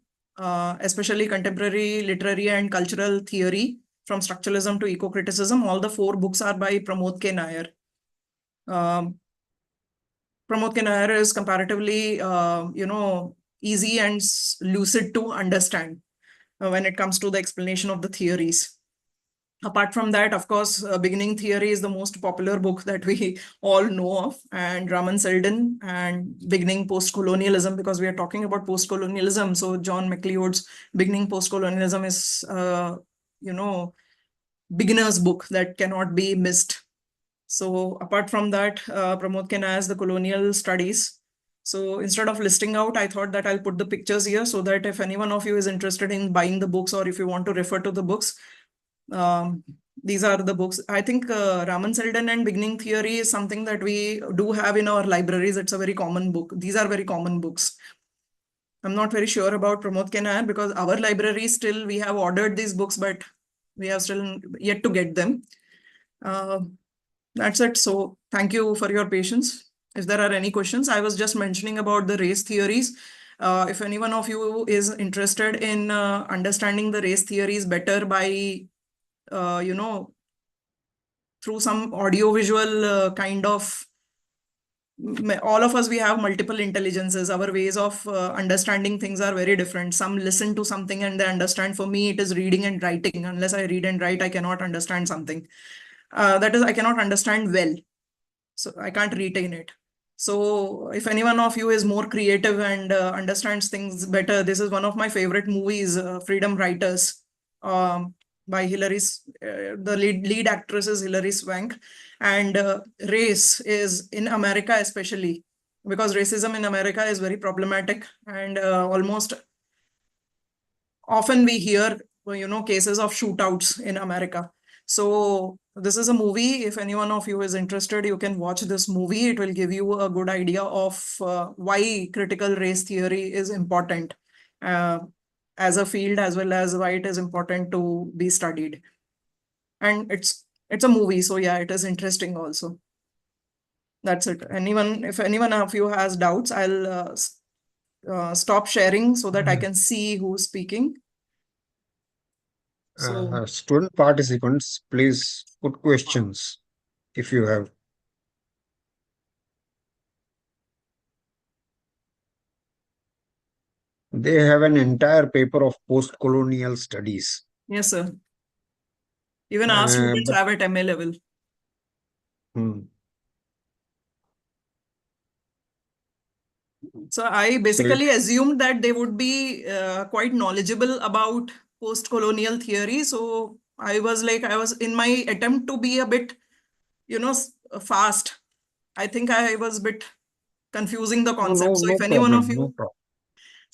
especially contemporary literary and cultural theory from structuralism to eco-criticism. All the 4 books are by Pramod K. Nair. Pramod K. Nair is comparatively, easy and lucid to understand when it comes to the explanation of the theories. Apart from that, of course, Beginning Theory is the most popular book that we all know of, and Raman Selden, and Beginning Post-Colonialism, because we are talking about post-colonialism. So John McLeod's Beginning Post-Colonialism is, beginner's book that cannot be missed. So apart from that, Pramod K. Nair's The Colonial Studies. So instead of listing out, I thought that I'll put the pictures here so that if any one of you is interested in buying the books, or if you want to refer to the books, these are the books. I think Raman Selden and Beginning Theory is something that we do have in our libraries. It's a very common book. These are very common books. I'm not very sure about Pramod K. Nair, because our library still, we have ordered these books, but we have still yet to get them. That's it. So thank you for your patience. If there are any questions, I was just mentioning about the race theories. If any one of you is interested in understanding the race theories better by, through some audiovisual kind of all of us, we have multiple intelligences. Our ways of understanding things are very different. Some listen to something and they understand. For me, it is reading and writing. Unless I read and write, I cannot understand something. That is, I cannot understand well. So I can't retain it. So if anyone of you is more creative and understands things better, this is one of my favorite movies, Freedom Writers, by the lead actress is Hilary Swank. And race is in America, especially because racism in America is very problematic, and almost often we hear, cases of shootouts in America. So this is a movie. If anyone of you is interested, you can watch this movie. It will give you a good idea of why critical race theory is important as a field, as well as why it is important to be studied. And it's a movie, so yeah, it is interesting also. That's it. If anyone of you has doubts, I'll stop sharing so that I can see who's speaking. So Student participants, please put questions if you have. They have an entire paper of post-colonial studies. yes, sir. Even our students but- have at MA level. So I basically assumed that they would be quite knowledgeable about post-colonial theory. So I was in my attempt to be a bit, fast. I think I was a bit confusing the concept. So if anyone of you,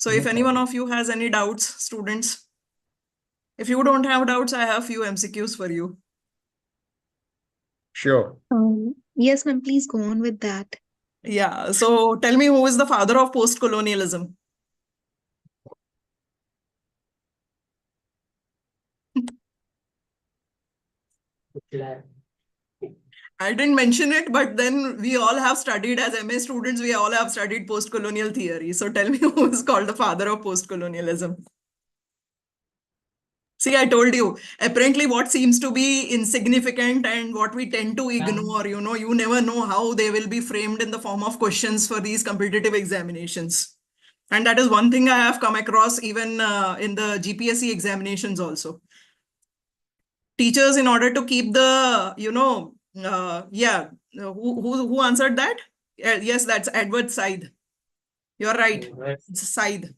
if anyone of you has any doubts, students, if you don't have doubts, I have few MCQs for you. Sure. Yes, ma'am, please go on with that. Yeah. So tell me, who is the father of post-colonialism? I didn't mention it, but then we all have studied, as MA students, we all have studied post-colonial theory. So tell me, who is called the father of post-colonialism? See, I told you, apparently what seems to be insignificant and what we tend to ignore, you never know how they will be framed in the form of questions for these competitive examinations. And that is one thing I have come across even in the GPSC examinations also. Teachers, in order to keep the, who answered that? Yes, that's Edward Said. You're right. It's Said.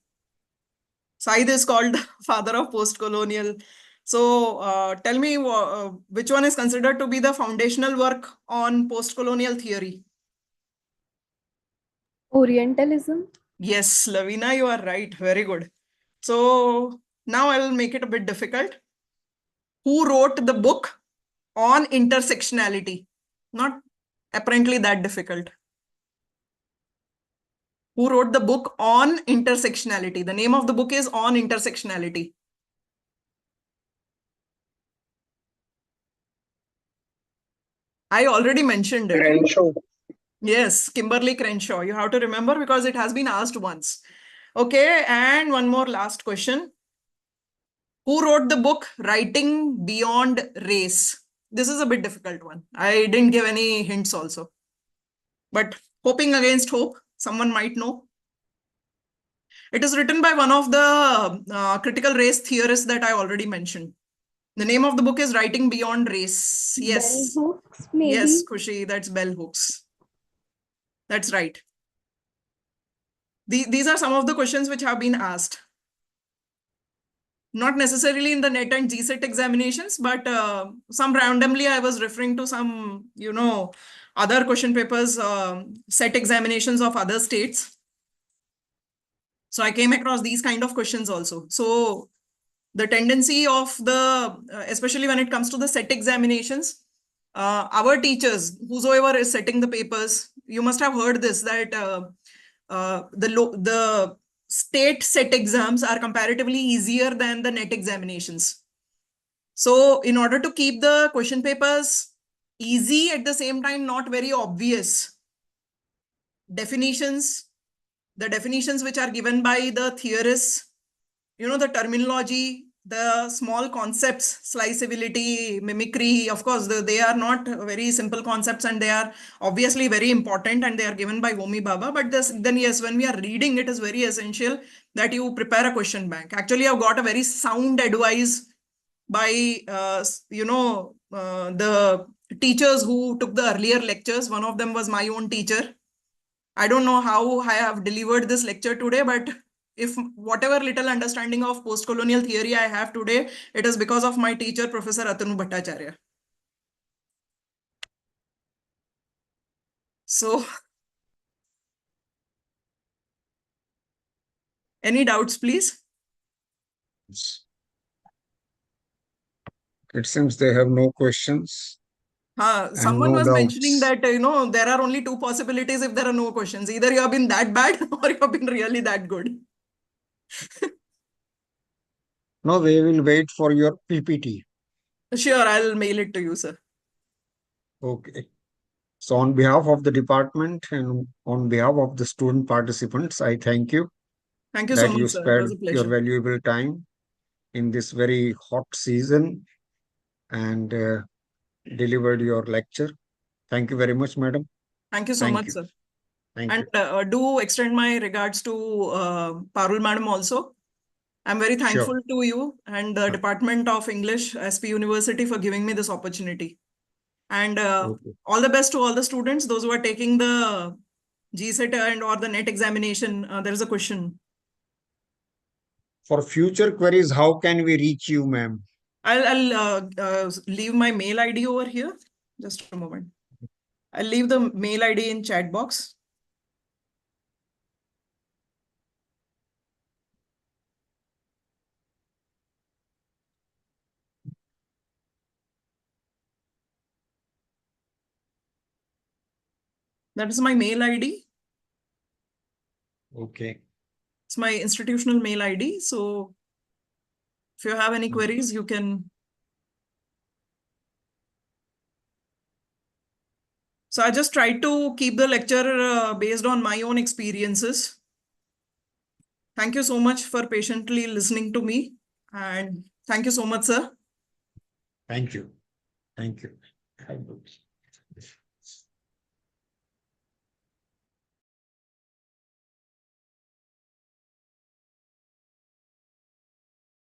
Said is called the father of post-colonial. So tell me, which one is considered to be the foundational work on post-colonial theory? Orientalism. Yes, Lavina, you are right. Very good. So now I will make it a bit difficult. Who wrote the book on intersectionality? Not apparently that difficult. Who wrote the book on intersectionality? The name of the book is On Intersectionality. I already mentioned it. Crenshaw. Yes, Kimberly Crenshaw. You have to remember because it has been asked once. Okay, and one more last question. Who wrote the book Writing Beyond Race? This is a bit difficult one. I didn't give any hints also. But hoping against hope, someone might know. It is written by one of the critical race theorists that I already mentioned. The name of the book is Writing Beyond Race. Yes. Bell Hooks, maybe. Yes, Khushi, that's Bell Hooks. That's right. These are some of the questions which have been asked. Not necessarily in the NET and GSET examinations, but some randomly I was referring to some, other question papers, set examinations of other states. So I came across these kind of questions also. So the tendency of especially when it comes to the set examinations, our teachers, whosoever is setting the papers, you must have heard this, that the state set exams are comparatively easier than the NET examinations. So in order to keep the question papers easy, at the same time not very obvious, the definitions which are given by the theorists, the terminology the small concepts, sliceability, mimicry, of course, they are not very simple concepts and they are obviously very important and they are given by Homi Bhabha. But then yes, when we are reading, it is very essential that you prepare a question bank. Actually, I've got a very sound advice by, the teachers who took the earlier lectures. One of them was my own teacher. I don't know how I have delivered this lecture today, but if whatever little understanding of post-colonial theory I have today, it is because of my teacher, Professor Atanu Bhattacharya. So, any doubts, please? It seems they have no questions and Someone no was mentioning doubts. that, there are only two possibilities if there are no questions. Either you have been that bad or you have been really that good. No, they will wait for your PPT. Sure, I'll mail it to you, sir. Okay. So on behalf of the department and on behalf of the student participants, I thank you Thank you so that much, you sir. It was spared a your pleasure. valuable time in this very hot season and delivered your lecture. Thank you very much, madam. Thank you so Thank much, you. sir. Thank And you. do extend my regards to Parul madam also. I'm very thankful Sure. to you and the Department of English, SP University, for giving me this opportunity. And Okay. all the best to all the students, those who are taking the GSET and or the NET examination. There is a question. For future queries, how can we reach you, ma'am? I'll leave my mail ID over here. Just a moment. I'll leave the mail ID in chat box. That is my mail ID. Okay. It's my institutional mail ID. So if you have any queries, you can. So I just tried to keep the lecture based on my own experiences. Thank you so much for patiently listening to me. And thank you so much, sir. Thank you. Thank you. Have a good day.